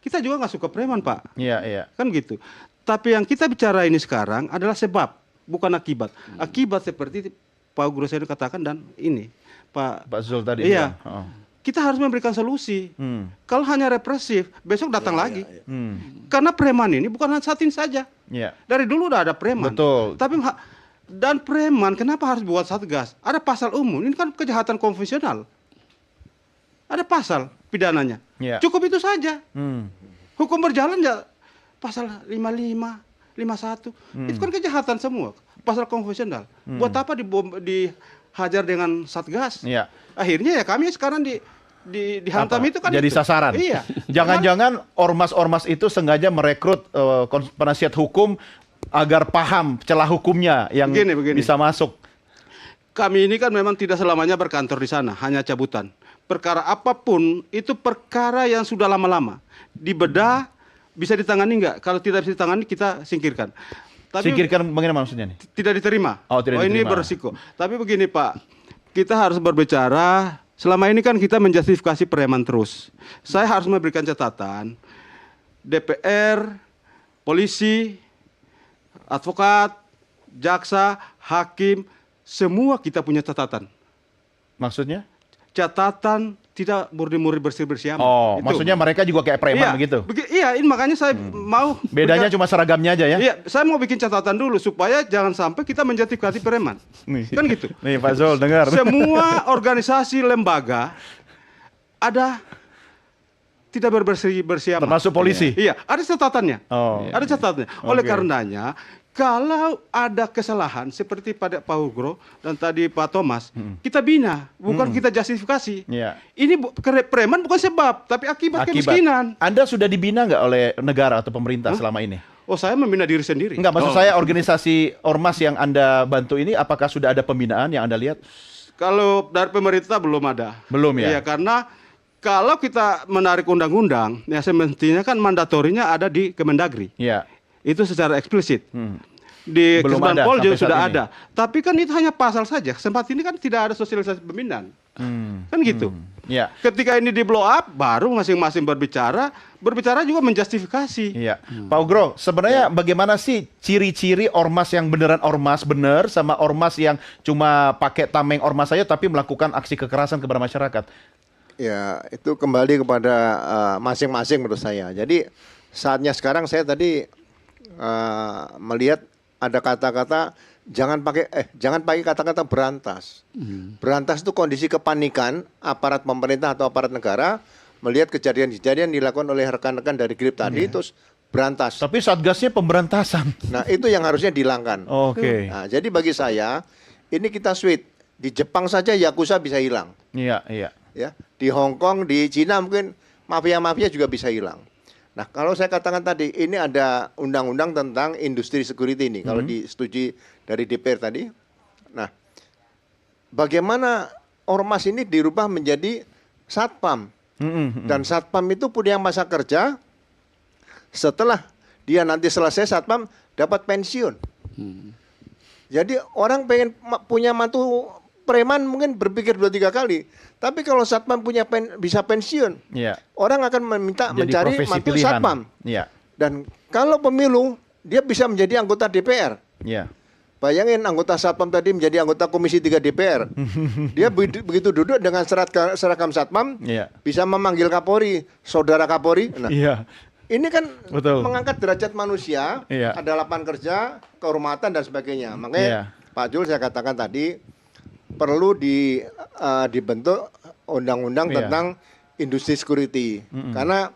kita juga nggak suka preman, Pak. Iya, iya. Kan gitu. Tapi yang kita bicara ini sekarang adalah sebab, bukan akibat. Akibat seperti Pak Groseno katakan dan ini Pak Zul tadi. Iya. bilang. Oh. Kita harus memberikan solusi. Kalau hanya represif, besok datang lagi. Hmm. Karena preman ini bukan hanya saat ini saja. Iya. Dari dulu udah ada preman. Betul. Tapi dan preman kenapa harus buat satgas? Ada pasal umum. Ini kan kejahatan konvensional. Ada pasal pidananya. Iya. Cukup itu saja. Hmm. Hukum berjalan ya pasal 55, 51. Itu kan kejahatan semua. Pasal konvensional. Buat apa dihajar dengan satgas? Iya. Akhirnya ya kami sekarang dihantam Apa? itu kan jadi itu. sasaran. Iya. Jangan-jangan ormas-ormas itu sengaja merekrut penasihat hukum agar paham celah hukumnya yang Begini. bisa masuk. Kami ini kan memang tidak selamanya berkantor di sana, hanya cabutan. Perkara apapun itu perkara yang sudah lama-lama dibedah, bisa ditangani nggak? Kalau tidak bisa ditangani kita singkirkan. Tapi Singkirkan bagaimana maksudnya nih? tidak diterima. Oh, tidak ini diterima. beresiko. Tapi begini Pak, kita harus berbicara. Selama ini kan kita menjustifikasi preman terus. Saya harus memberikan catatan. DPR, polisi, advokat, jaksa, hakim, semua kita punya catatan. Maksudnya? Catatan tidak murni-murni bersih-bersih amat. Oh, Itu. maksudnya mereka juga kayak preman begitu? Iya, ini makanya saya mau... Bedanya cuma seragamnya aja ya? Iya, saya mau bikin catatan dulu supaya jangan sampai kita menjustifikasi preman. Nih. Kan gitu. Nih Pak Zul, dengar. Semua organisasi lembaga ada tidak bersih-bersih amat. Termasuk polisi? Iya, ada catatannya. Oh. Ada catatannya. Oleh Oke. karenanya, kalau ada kesalahan seperti pada Pak Ugro dan tadi Pak Thomas, kita bina, bukan kita justifikasi. Iya. Ini preman bukan sebab, tapi akibat kemiskinan. Anda sudah dibina nggak oleh negara atau pemerintah selama ini? Oh, saya membina diri sendiri. Enggak, maksud saya organisasi ormas yang Anda bantu ini apakah sudah ada pembinaan yang Anda lihat? Kalau dari pemerintah belum ada. Belum ya? Iya, karena kalau kita menarik undang-undang, ya semestinya kan mandatorinya ada di Kemendagri. Iya. Itu secara eksplisit. Di Belum Keseluruhan ada Pol juga sampai saat sudah ini. ada. Tapi kan itu hanya pasal saja. Sempat ini kan tidak ada sosialisasi pembinaan. Kan gitu. Iya. Ketika ini di blow up, baru masing-masing berbicara juga menjustifikasi. Iya. Pak Ugro, sebenarnya bagaimana sih ciri-ciri ormas yang beneran ormas bener sama ormas yang cuma pakai tameng ormas saja tapi melakukan aksi kekerasan kepada masyarakat? Ya, itu kembali kepada masing-masing menurut saya. Jadi saatnya sekarang saya tadi melihat ada kata-kata jangan pakai kata-kata berantas. Berantas itu kondisi kepanikan aparat pemerintah atau aparat negara melihat kejadian-kejadian dilakukan oleh rekan-rekan dari GRIP tadi terus berantas. Tapi satgasnya pemberantasan. Nah, itu yang harusnya dihilangkan. Oke. Nah, jadi bagi saya ini kita switch. Di Jepang saja yakuza bisa hilang. Iya, iya. Ya, di Hong Kong, di Cina mungkin mafia-mafia juga bisa hilang. Nah, kalau saya katakan tadi, ini ada undang-undang tentang industri security ini, kalau disetujui dari DPR tadi. Nah, bagaimana ormas ini dirubah menjadi satpam. Dan satpam itu punya masa kerja, setelah dia nanti selesai satpam, dapat pensiun. Jadi orang pengen punya mantu preman mungkin berpikir 2-3 kali. Tapi kalau satpam bisa pensiun, orang akan meminta mencari mantu pilihan. satpam. Iya. Dan kalau pemilu, dia bisa menjadi anggota DPR. Iya. Bayangin anggota satpam tadi menjadi anggota Komisi 3 DPR. Dia begitu duduk dengan seragam satpam, bisa memanggil Kapolri, saudara Kapolri. Nah, ini kan mengangkat derajat manusia, ada lapangan kerja, kehormatan dan sebagainya. Makanya Pak Jul saya katakan tadi perlu dibentuk undang-undang tentang industri security. Karena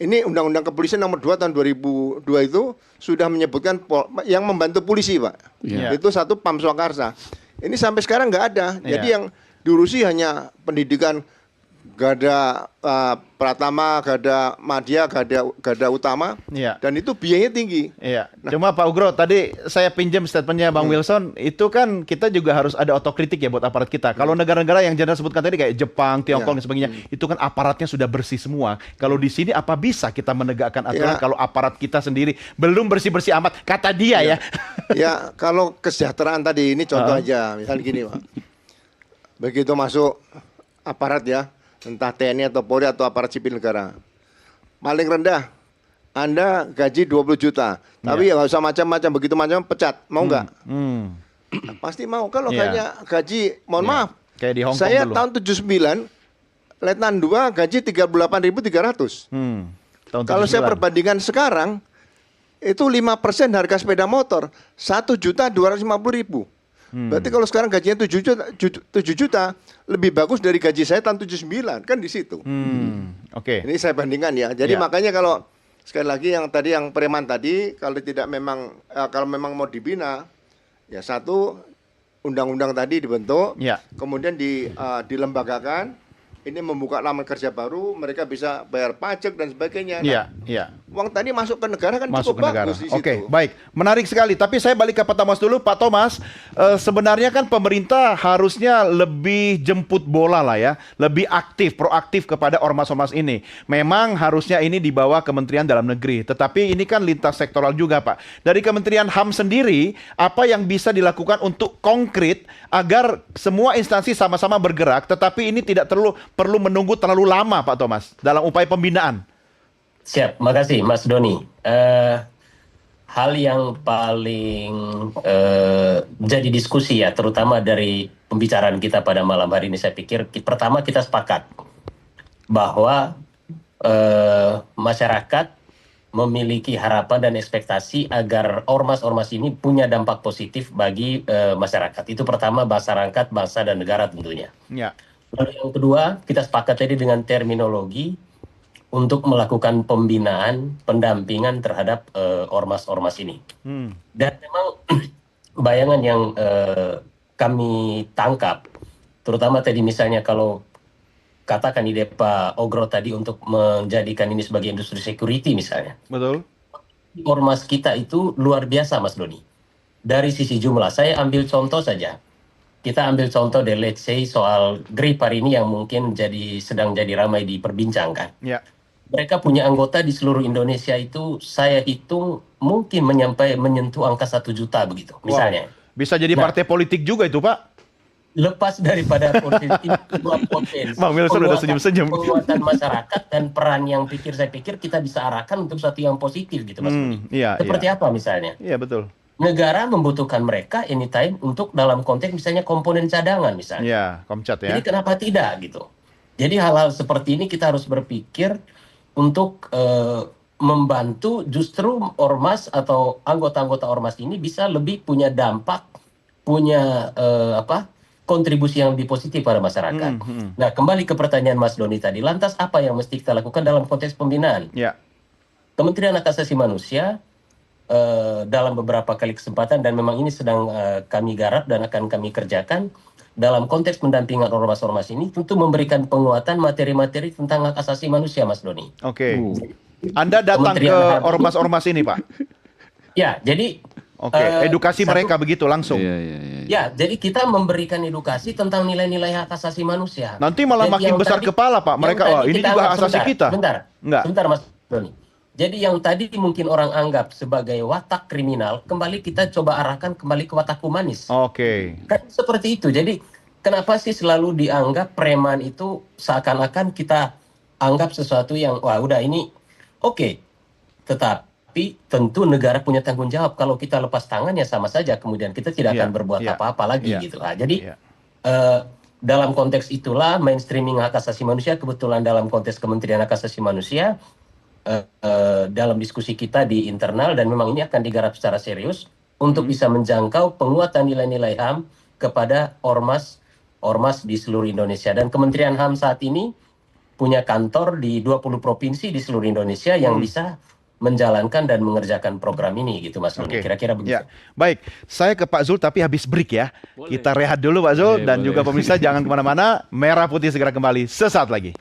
ini undang-undang kepolisian nomor 2 tahun 2002 itu sudah menyebutkan yang membantu polisi, Pak. Itu satu Pam Swakarsa. Ini sampai sekarang nggak ada. Jadi yang diurusi hanya pendidikan, gak ada Pratama, gak ada Madya, gak ada Utama, dan itu biayanya tinggi. Nah, cuma Pak Ugro, tadi saya pinjam statementnya Bang Wilson, itu kan kita juga harus ada otokritik ya buat aparat kita. Kalau negara-negara yang Jenderal sebutkan tadi kayak Jepang, Tiongkok dan sebagainya, itu kan aparatnya sudah bersih semua. Kalau di sini apa bisa kita menegakkan aturan kalau aparat kita sendiri belum bersih-bersih amat, kata dia ya. Ya, kalau kesejahteraan tadi ini contoh aja, misalnya gini Pak. begitu masuk aparat ya, entah TNI atau Polri atau aparat sipil negara, paling rendah Anda gaji 20 juta, tapi ya nggak usah macam-macam, begitu macam pecat, mau nggak? Pasti mau. Kalau gaji, mohon maaf, kayak di Hong Kong saya dulu. tahun 79, Letnan 2 gaji 38.300. Tahun Kalau saya 79. perbandingan sekarang, itu 5% harga sepeda motor, 1.250.000. Berarti kalau sekarang gajinya 7 juta, lebih bagus dari gaji saya tahun 79, kan di situ. Oke. Ini saya bandingkan ya. Jadi Ya. makanya kalau sekali lagi yang tadi yang preman tadi, kalau tidak memang kalau memang mau dibina, ya satu undang-undang tadi dibentuk, Ya. kemudian dilembagakan. Ini membuka laman kerja baru, mereka bisa bayar pajak dan sebagainya. Iya, Nah, iya. uang tadi masuk ke negara kan Masuk cukup ke negara. bagus di situ. Oke, baik. Menarik sekali. Tapi saya balik ke Pak Thomas dulu. Pak Thomas, sebenarnya kan pemerintah harusnya lebih jemput bola lah ya. Lebih aktif, proaktif kepada ormas-ormas ini. Memang harusnya ini di bawah Kementerian Dalam Negeri. Tetapi ini kan lintas sektoral juga, Pak. Dari Kementerian HAM sendiri, apa yang bisa dilakukan untuk konkret agar semua instansi sama-sama bergerak, tetapi ini tidak perlu menunggu terlalu lama, Pak Thomas, dalam upaya pembinaan? Siap, makasih Mas Doni. Hal yang paling jadi diskusi ya, terutama dari pembicaraan kita pada malam hari ini, saya pikir pertama kita sepakat bahwa masyarakat memiliki harapan dan ekspektasi agar ormas-ormas ini punya dampak positif bagi masyarakat. Itu pertama, masyarakat, bangsa, dan negara tentunya. Ya. Lalu yang kedua, kita sepakat tadi dengan terminologi untuk melakukan pembinaan, pendampingan terhadap ormas-ormas ini. Dan memang bayangan yang kami tangkap, terutama tadi misalnya kalau katakan ide Pak Ogro tadi untuk menjadikan ini sebagai industri security misalnya. Betul. Ormas kita itu luar biasa, Mas Doni. Dari sisi jumlah, saya ambil contoh saja. Kita ambil contoh dari let's say soal GRIP hari ini yang mungkin sedang jadi ramai diperbincangkan. Ya. Mereka punya anggota di seluruh Indonesia itu saya hitung mungkin menyentuh angka 1 juta begitu, misalnya. Wow. Bisa jadi partai politik juga itu, Pak. Lepas daripada potensi, Bang Wilson udah senyum-senyum. penguatan masyarakat dan peran yang saya pikir kita bisa arahkan untuk satu yang positif gitu, Mas Budi. Iya, Seperti apa misalnya? Iya, betul. Negara membutuhkan mereka anytime untuk dalam konteks misalnya komponen cadangan misalnya. Iya, Komcat ya. Jadi kenapa tidak gitu? Jadi hal-hal seperti ini kita harus berpikir untuk membantu justru ormas atau anggota-anggota ormas ini bisa lebih punya dampak, punya kontribusi yang lebih positif pada masyarakat. Nah, kembali ke pertanyaan Mas Doni tadi, lantas apa yang mesti kita lakukan dalam konteks pembinaan? Ya. Kementerian Hak Asasi Manusia dalam beberapa kali kesempatan dan memang ini sedang kami garap dan akan kami kerjakan dalam konteks pendampingan ormas-ormas ini tentu memberikan penguatan materi-materi tentang hak asasi manusia, Mas Doni. Oke. Anda datang ke ormas-ormas ini, Pak? Ya, jadi Oke, edukasi mereka begitu langsung. Ya, jadi kita memberikan edukasi tentang nilai-nilai hak asasi manusia. Nanti malah Jadi makin besar kepala, Pak. Mereka, wah ini juga hak asasi kita. Sebentar, Mas Doni. Jadi yang tadi mungkin orang anggap sebagai watak kriminal, kembali kita coba arahkan kembali ke watak humanis. Oke. Kan seperti itu. Jadi kenapa sih selalu dianggap preman itu seakan-akan kita anggap sesuatu yang, wah udah ini oke. Tetapi tentu negara punya tanggung jawab. Kalau kita lepas tangan ya sama saja. Kemudian kita tidak akan berbuat apa-apa lagi gitu. Nah, jadi dalam konteks itulah mainstreaming hak asasi manusia, kebetulan dalam konteks Kementerian Hak Asasi Manusia, dalam diskusi kita di internal dan memang ini akan digarap secara serius untuk bisa menjangkau penguatan nilai-nilai HAM kepada ormas di seluruh Indonesia. Dan Kementerian HAM saat ini punya kantor di 20 provinsi di seluruh Indonesia yang bisa menjalankan dan mengerjakan program ini gitu, Mas Doni. Kira-kira begitu. Ya. Baik, saya ke Pak Zul tapi habis break ya. Boleh. Kita rehat dulu Pak Zul dan juga pemirsa jangan kemana-mana. Merah Putih segera kembali sesaat lagi.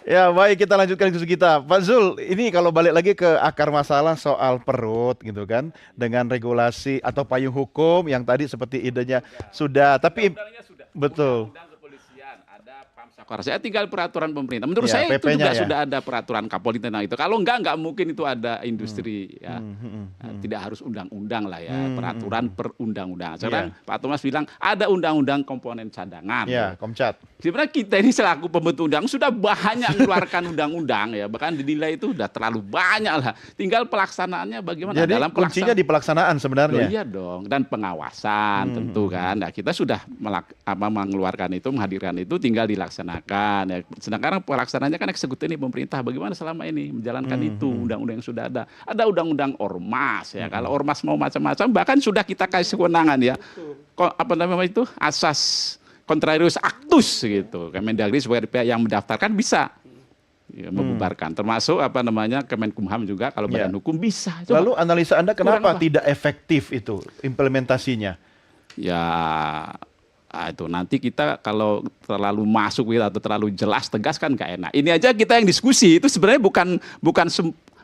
Ya, baik, kita lanjutkan diskusi kita. Pak Zul, ini kalau balik lagi ke akar masalah soal perut gitu kan, dengan regulasi atau payung hukum yang tadi seperti idenya sudah, tapi betul. Undang-undang kepolisian ada Pamsakor. Saya tinggal peraturan pemerintah. Menurut Ya, saya itu PP-nya juga ya. sudah ada peraturan Kapolri tentang itu. Kalau enggak mungkin itu ada industri ya. Tidak harus undang-undang lah ya, peraturan perundang-undangan. Sekarang Pak Thomas bilang ada undang-undang komponen cadangan. Ya, Komcat. Sebenarnya kita ini selaku pembentuk undang sudah banyak mengeluarkan undang-undang ya, bahkan dinilai itu sudah terlalu banyak lah. Tinggal pelaksanaannya bagaimana. Jadi dalam kuncinya di pelaksanaan Loh, sebenarnya. iya dong, dan pengawasan tentu kan. Nah, kita sudah mengeluarkan itu, menghadirkan itu, tinggal dilaksanakan. Ya. Sedangkan pelaksanaannya kan eksekutif ini pemerintah. Bagaimana selama ini menjalankan itu undang-undang yang sudah ada. Ada undang-undang ormas ya. Kalau ormas mau macam-macam, bahkan sudah kita kasih kewenangan ya. Apa namanya itu? Asas Contrarius Actus gitu. Kemendagri sebagai pihak yang mendaftarkan bisa ya, membubarkan. Termasuk apa namanya Kemenkumham juga kalau badan hukum bisa. Coba. Lalu analisa Anda kenapa apa? tidak efektif itu implementasinya? Ya itu nanti kita kalau terlalu masuk atau terlalu jelas tegas kan nggak enak. Ini aja kita yang diskusi itu sebenarnya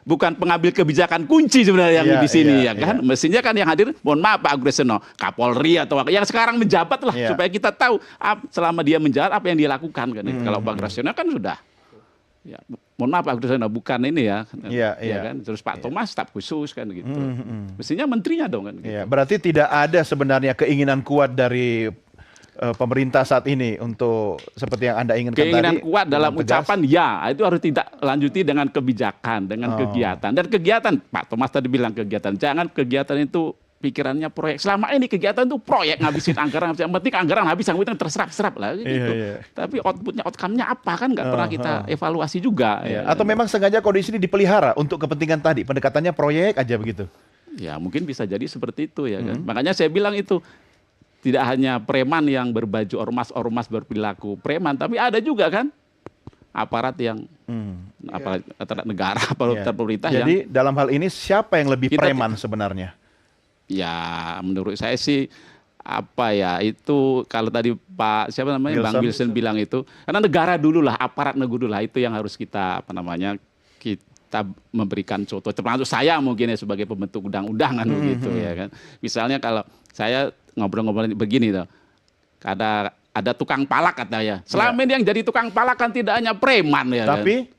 bukan pengambil kebijakan kunci sebenarnya yang di sini ya kan. Mestinya kan yang hadir, mohon maaf Pak Agreseno, Kapolri atau yang sekarang menjabat lah supaya kita tahu selama dia menjabat apa yang dia lakukan kan. Kalau Pak Agreseno kan sudah ya, mohon maaf Pak Agreseno bukan ini ya. Ya kan. Terus Pak Thomas staf khusus kan gitu. Mestinya menterinya dong kan gitu. Ya, berarti tidak ada sebenarnya keinginan kuat dari pemerintah saat ini untuk seperti yang Anda inginkan keinginan tadi. Kuat dalam tegas. ucapan ya, itu harus tidak lanjuti dengan kebijakan, dengan kegiatan. Dan kegiatan, Pak Thomas tadi bilang kegiatan, jangan kegiatan itu pikirannya proyek. Selama ini kegiatan itu proyek, ngabisin anggaran, yang penting anggaran habis, yang penting terserap-serap lah gitu. Tapi outcome-nya apa kan nggak pernah kita evaluasi juga. Ya. Atau memang sengaja kondisi ini dipelihara untuk kepentingan tadi, pendekatannya proyek aja begitu. Ya mungkin bisa jadi seperti itu ya kan. Makanya saya bilang itu tidak hanya preman yang berbaju ormas berperilaku preman, tapi ada juga kan aparat yang aparat negara, aparat pemerintah. Jadi dalam hal ini siapa yang lebih preman sebenarnya? Ya menurut saya sih apa ya itu kalau tadi Pak siapa namanya Bang Wilson bilang itu karena negara dulu lah, aparat negara dulu lah itu yang harus kita kita memberikan contoh. Termasuk saya mungkin ya sebagai pembentuk undang-undangan begitu ya kan. Misalnya kalau saya ngobrol-ngobrol begini tuh. Ada tukang palak katanya. Selama ini yang jadi tukang palak kan tidak hanya preman ya. Tapi kan?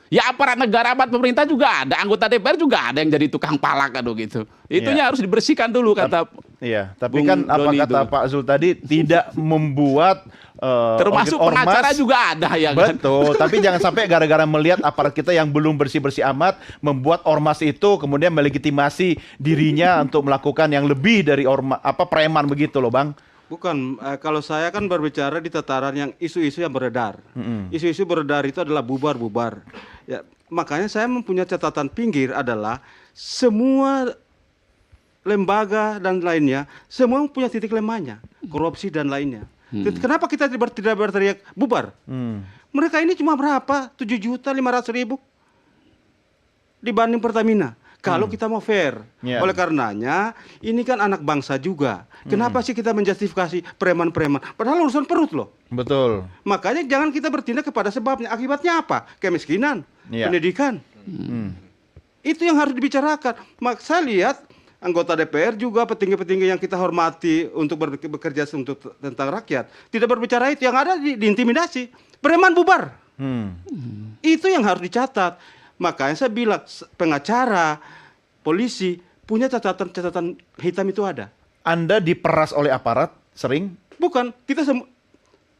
Ya aparat negara, aparat pemerintah juga ada, anggota DPR juga ada yang jadi tukang palak kan gitu. Itunya harus dibersihkan dulu kata. Iya, tapi kan apa kata Pak Zul tadi tidak membuat termasuk pengacara juga ada ya kan. Betul, tapi jangan sampai gara-gara melihat aparat kita yang belum bersih-bersih amat membuat ormas itu kemudian melegitimasi dirinya untuk melakukan yang lebih dari ormas preman begitu loh, Bang. Bukan, kalau saya kan berbicara di tataran yang isu-isu yang beredar. Isu-isu beredar itu adalah bubar-bubar. Ya, makanya saya mempunyai catatan pinggir adalah semua lembaga dan lainnya, semua punya titik lemahnya, korupsi dan lainnya. Kenapa kita tidak berteriak bubar? Mereka ini cuma berapa? 7.500.000 dibanding Pertamina. Kalau kita mau fair, oleh karenanya ini kan anak bangsa juga. Kenapa sih kita menjustifikasi preman-preman? Padahal urusan perut loh. Betul. Makanya jangan kita bertindak kepada sebabnya. Akibatnya apa? Kemiskinan, pendidikan. Itu yang harus dibicarakan. Saya lihat anggota DPR juga petinggi-petinggi yang kita hormati untuk bekerja untuk tentang rakyat tidak berbicara itu. Yang ada diintimidasi. Preman bubar. Itu yang harus dicatat. Makanya saya bilang pengacara, polisi punya catatan hitam itu ada. Anda diperas oleh aparat sering? Bukan, kita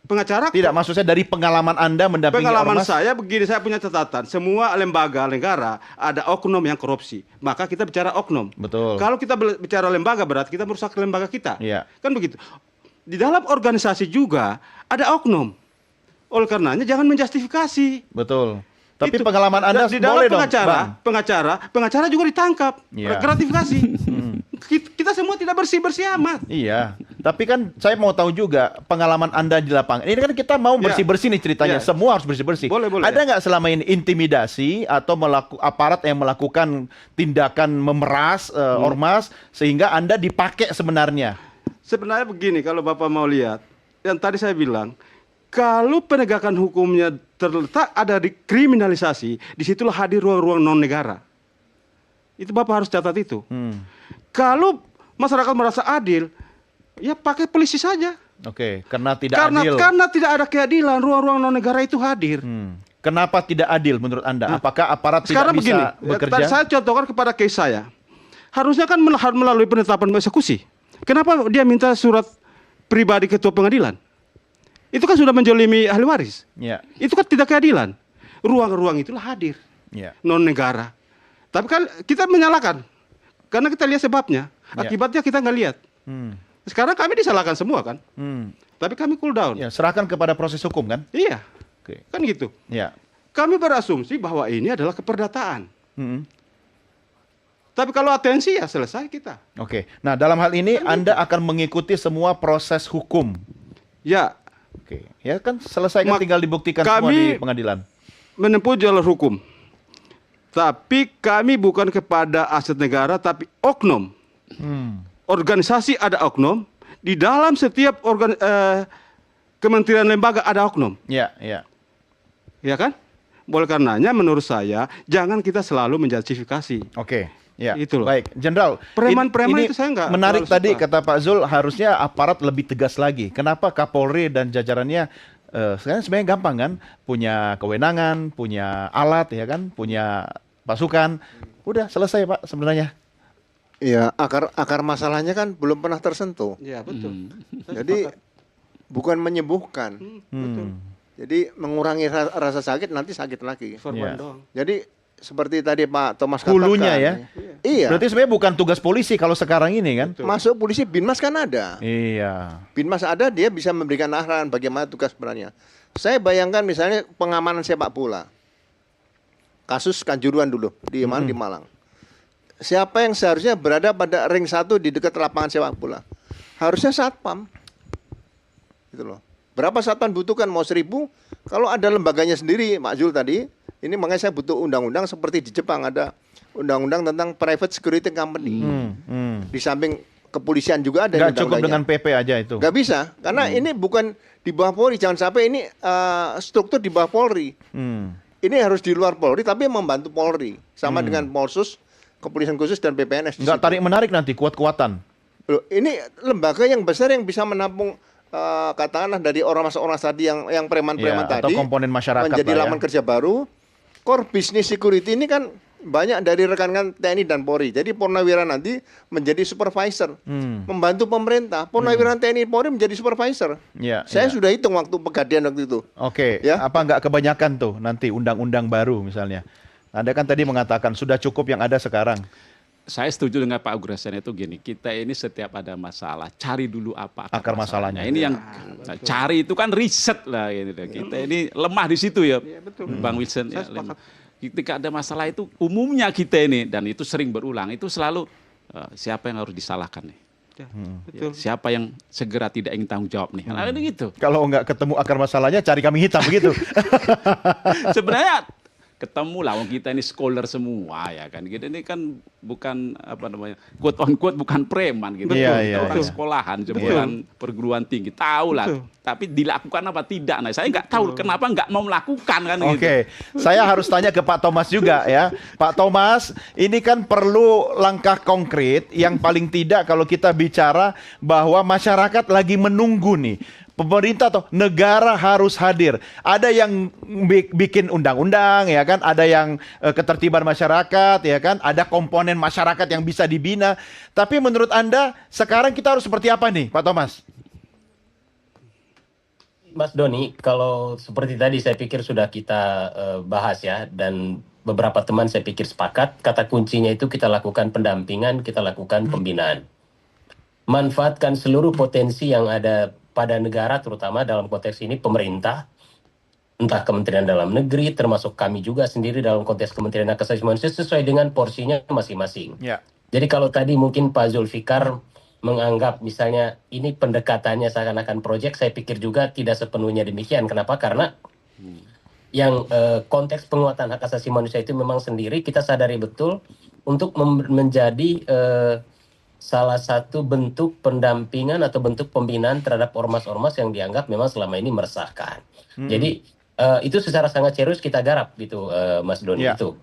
pengacara. Tidak, maksud saya dari pengalaman Anda mendampingi pengalaman ormas? saya begini, saya punya catatan. Semua lembaga negara ada oknum yang korupsi. Maka kita bicara oknum. Betul. Kalau kita bicara lembaga berarti kita merusak lembaga kita. Iya. Kan begitu. Di dalam organisasi juga ada oknum. Oleh karenanya jangan menjustifikasi. Betul. Tapi pengalaman Anda di dalam boleh pengacara juga ditangkap, gratifikasi. Kita semua tidak bersih-bersih amat. Iya, tapi kan saya mau tahu juga pengalaman Anda di lapangan. Ini kan kita mau bersih-bersih nih ceritanya, semua harus bersih-bersih. Boleh. Ada nggak selama ini intimidasi atau aparat yang melakukan tindakan memeras ormas sehingga Anda dipakai sebenarnya? Sebenarnya begini, kalau Bapak mau lihat, yang tadi saya bilang, Kalau penegakan hukumnya terletak ada di kriminalisasi, disitulah hadir ruang-ruang non negara. Itu Bapak harus catat itu. Kalau masyarakat merasa adil, ya pakai polisi saja. Oke, karena tidak adil. Karena tidak ada keadilan, ruang-ruang non negara itu hadir. Kenapa tidak adil menurut Anda? Apakah aparat Sekarang tidak bisa begini, bekerja? tadi saya contohkan kepada case saya. Harusnya kan melalui penetapan eksekusi. Kenapa dia minta surat pribadi ketua pengadilan? Itu kan sudah menjolimi ahli waris. Ya. Itu kan tidak keadilan. Ruang-ruang itulah hadir. Ya. Non negara. Tapi kan kita menyalahkan. Karena kita lihat sebabnya. Ya. Akibatnya kita nggak lihat. Sekarang kami disalahkan semua kan. Tapi kami cool down. Ya, serahkan kepada proses hukum kan? Iya. Oke. Kan gitu. Ya. Kami berasumsi bahwa ini adalah keperdataan. Tapi kalau atensi ya selesai kita. Oke. Nah, dalam hal ini Anda akan mengikuti semua proses hukum. Ya. Oke. Ya kan selesai kan, tinggal dibuktikan semua kami di pengadilan. Menempuh jalur hukum. Tapi kami bukan kepada aset negara, tapi oknum. Organisasi ada oknum. Di dalam setiap kementerian lembaga ada oknum. Ya, ya. Ya kan? Oleh karenanya menurut saya jangan kita selalu menjustifikasi. Oke. Ya, Itu loh. baik. Jenderal, Preman-preman ini itu saya nggak menarik terlalu tadi suka. kata Pak Zul, harusnya aparat lebih tegas lagi. Kenapa Kapolri dan jajarannya sekarang sebenarnya gampang kan? Punya kewenangan, punya alat ya kan, punya pasukan. Udah selesai Pak sebenarnya. Ya, akar masalahnya kan belum pernah tersentuh. Ya betul. Jadi bukan menyembuhkan. Betul. Jadi mengurangi rasa sakit, nanti sakit lagi. Korban Ya. doang. Jadi seperti tadi Pak Thomas katakan. Hulunya ya. Iya. Berarti sebenarnya bukan tugas polisi kalau sekarang ini kan? Masuk polisi, Binmas kan ada. Iya. Binmas ada, dia bisa memberikan arahan bagaimana tugas sebenarnya. Saya bayangkan misalnya pengamanan sepak bola. Kasus Kanjuruhan dulu di mana di Malang. Siapa yang seharusnya berada pada ring 1 di dekat lapangan sepak bola? Harusnya satpam. Gitu loh. Berapa satpam butuhkan? Mau 1000? Kalau ada lembaganya sendiri, Mak Zul tadi, ini makanya saya butuh undang-undang seperti di Jepang ada undang-undang tentang private security company. Di samping kepolisian juga ada. Nggak cukup dengan PP aja itu. Nggak bisa, karena ini bukan di bawah Polri. Jangan sampai ini struktur di bawah Polri. Ini harus di luar Polri, tapi membantu Polri. Sama dengan Polsus, Kepolisian Khusus, dan PPNS. Nggak tarik-menarik nanti, kuat-kuatan. Loh, ini lembaga yang besar yang bisa menampung katakanlah dari ormas-ormas tadi yang preman-preman Ya, tadi. atau komponen masyarakat menjadi lah ya. laman kerja baru. Core business security ini kan banyak dari rekan-rekan TNI dan Polri. Jadi Purnawira nanti menjadi supervisor, membantu pemerintah. Purnawira TNI Polri menjadi supervisor. Ya, Saya ya. sudah hitung waktu pegadian waktu itu. Oke, Ya. apa nggak kebanyakan tuh nanti undang-undang baru misalnya? Anda kan tadi mengatakan sudah cukup yang ada sekarang. Saya setuju dengan Pak Aguresan itu gini, kita ini setiap ada masalah cari dulu apa Akar masalahnya. Ini yang cari itu kan riset lah gitu. Kita ini lemah di situ ya, Bang Wilson. Ya, lemah. Ketika ada masalah itu umumnya kita ini dan itu sering berulang itu selalu siapa yang harus disalahkan nih? Betul. Siapa yang segera tidak ingin tanggung jawab nih? Nah, gitu. Kalau nggak ketemu akar masalahnya, cari kambing hitam begitu. Sebenarnya ketemu lah, kita ini scholar semua ya kan. Kita ini kan bukan apa namanya, quote on quote bukan preman gitu. Iya, Kita iya, orang iya. sekolahan, bukan perguruan tinggi. Tahu lah. Tapi dilakukan apa tidak? Nah, saya nggak tahu kenapa nggak mau melakukan kan gitu. Oke, saya harus tanya ke Pak Thomas juga ya. Pak Thomas, ini kan perlu langkah konkret yang paling tidak kalau kita bicara bahwa masyarakat lagi menunggu nih. Pemerintah atau negara harus hadir. Ada yang bikin undang-undang ya kan, ada yang ketertiban masyarakat ya kan, ada komponen masyarakat yang bisa dibina. Tapi menurut Anda sekarang kita harus seperti apa nih, Pak Thomas? Mas Doni, kalau seperti tadi saya pikir sudah kita bahas ya, dan beberapa teman saya pikir sepakat, kata kuncinya itu kita lakukan pendampingan, kita lakukan pembinaan. Manfaatkan seluruh potensi yang ada pada negara, terutama dalam konteks ini pemerintah, entah Kementerian Dalam Negeri, termasuk kami juga sendiri dalam konteks Kementerian Hak Asasi Manusia, sesuai dengan porsinya masing-masing. Ya. Jadi kalau tadi mungkin Pak Zulfikar menganggap misalnya ini pendekatannya seakan-akan proyek, saya pikir juga tidak sepenuhnya demikian. Kenapa? Karena yang konteks penguatan hak asasi manusia itu memang sendiri kita sadari betul untuk menjadi salah satu bentuk pendampingan atau bentuk pembinaan terhadap ormas-ormas yang dianggap memang selama ini meresahkan. Jadi itu secara sangat serius kita garap gitu, Mas Doni, itu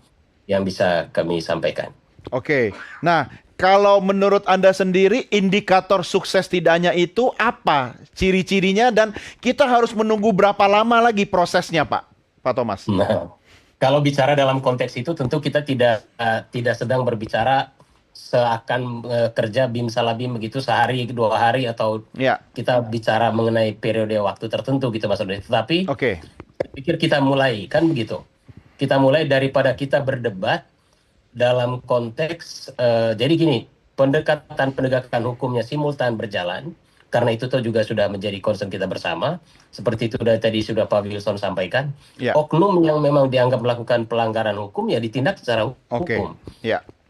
yang bisa kami sampaikan. Oke, nah kalau menurut Anda sendiri indikator sukses tidaknya itu apa ciri-cirinya dan kita harus menunggu berapa lama lagi prosesnya Pak Thomas? Nah, kalau bicara dalam konteks itu tentu kita tidak sedang berbicara seakan kerja bim salah bim begitu sehari 2 hari atau kita bicara mengenai periode waktu tertentu gitu Mas Doni. Tetapi saya pikir kita mulai kan begitu. Kita mulai daripada kita berdebat dalam konteks jadi gini, pendekatan penegakan hukumnya simultan berjalan karena itu juga sudah menjadi concern kita bersama. Seperti itu tadi sudah Pak Wilson sampaikan. Oknum yang memang dianggap melakukan pelanggaran hukum ya ditindak secara hukum.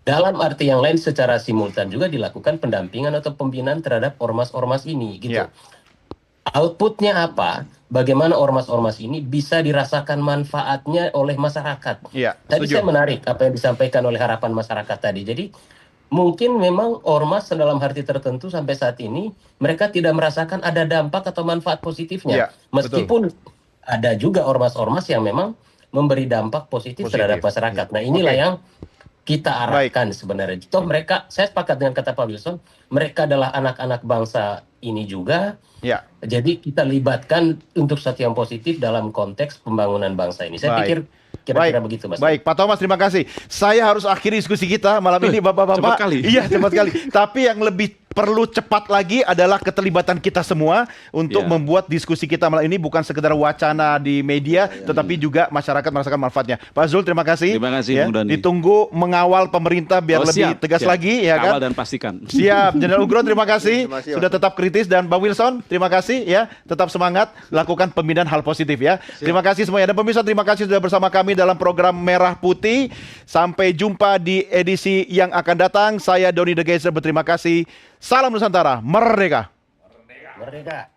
Dalam arti yang lain secara simultan juga dilakukan pendampingan atau pembinaan terhadap ormas-ormas ini gitu. Outputnya apa? Bagaimana ormas-ormas ini bisa dirasakan manfaatnya oleh masyarakat. Tadi saya menarik apa yang disampaikan oleh Harapan Masyarakat tadi. Jadi mungkin memang ormas dalam arti tertentu sampai saat ini mereka tidak merasakan ada dampak atau manfaat positifnya. Meskipun ada juga ormas-ormas yang memang memberi dampak positif terhadap masyarakat. Nah inilah yang kita arahkan sebenarnya. Toh mereka, saya sepakat dengan kata Pak Wilson, mereka adalah anak-anak bangsa ini juga. Jadi kita libatkan untuk sesuatu yang positif dalam konteks pembangunan bangsa ini. Saya pikir kira-kira begitu, Mas. Baik, Pak Thomas, terima kasih. Saya harus akhiri diskusi kita malam ini, Bapak-bapak. Cepat kali. Iya, cepat kali. Tapi yang lebih perlu cepat lagi adalah keterlibatan kita semua untuk membuat diskusi kita malam ini bukan sekedar wacana di media, tetapi juga masyarakat merasakan manfaatnya. Pak Zul, terima kasih. Terima kasih, Bung Doni. Ditunggu mengawal pemerintah biar lebih tegas lagi, ya kan? Kawal dan pastikan. Siap, Jenderal Ugro, terima kasih sudah tetap kritis, dan Bang Wilson, terima kasih ya, tetap semangat lakukan pembinaan hal positif ya. Terima kasih semuanya, dan pemirsa terima kasih sudah bersama kami dalam program Merah Putih. Sampai jumpa di edisi yang akan datang. Saya Doni The Geyser berterima kasih. Salam Nusantara, merdeka. Merdeka.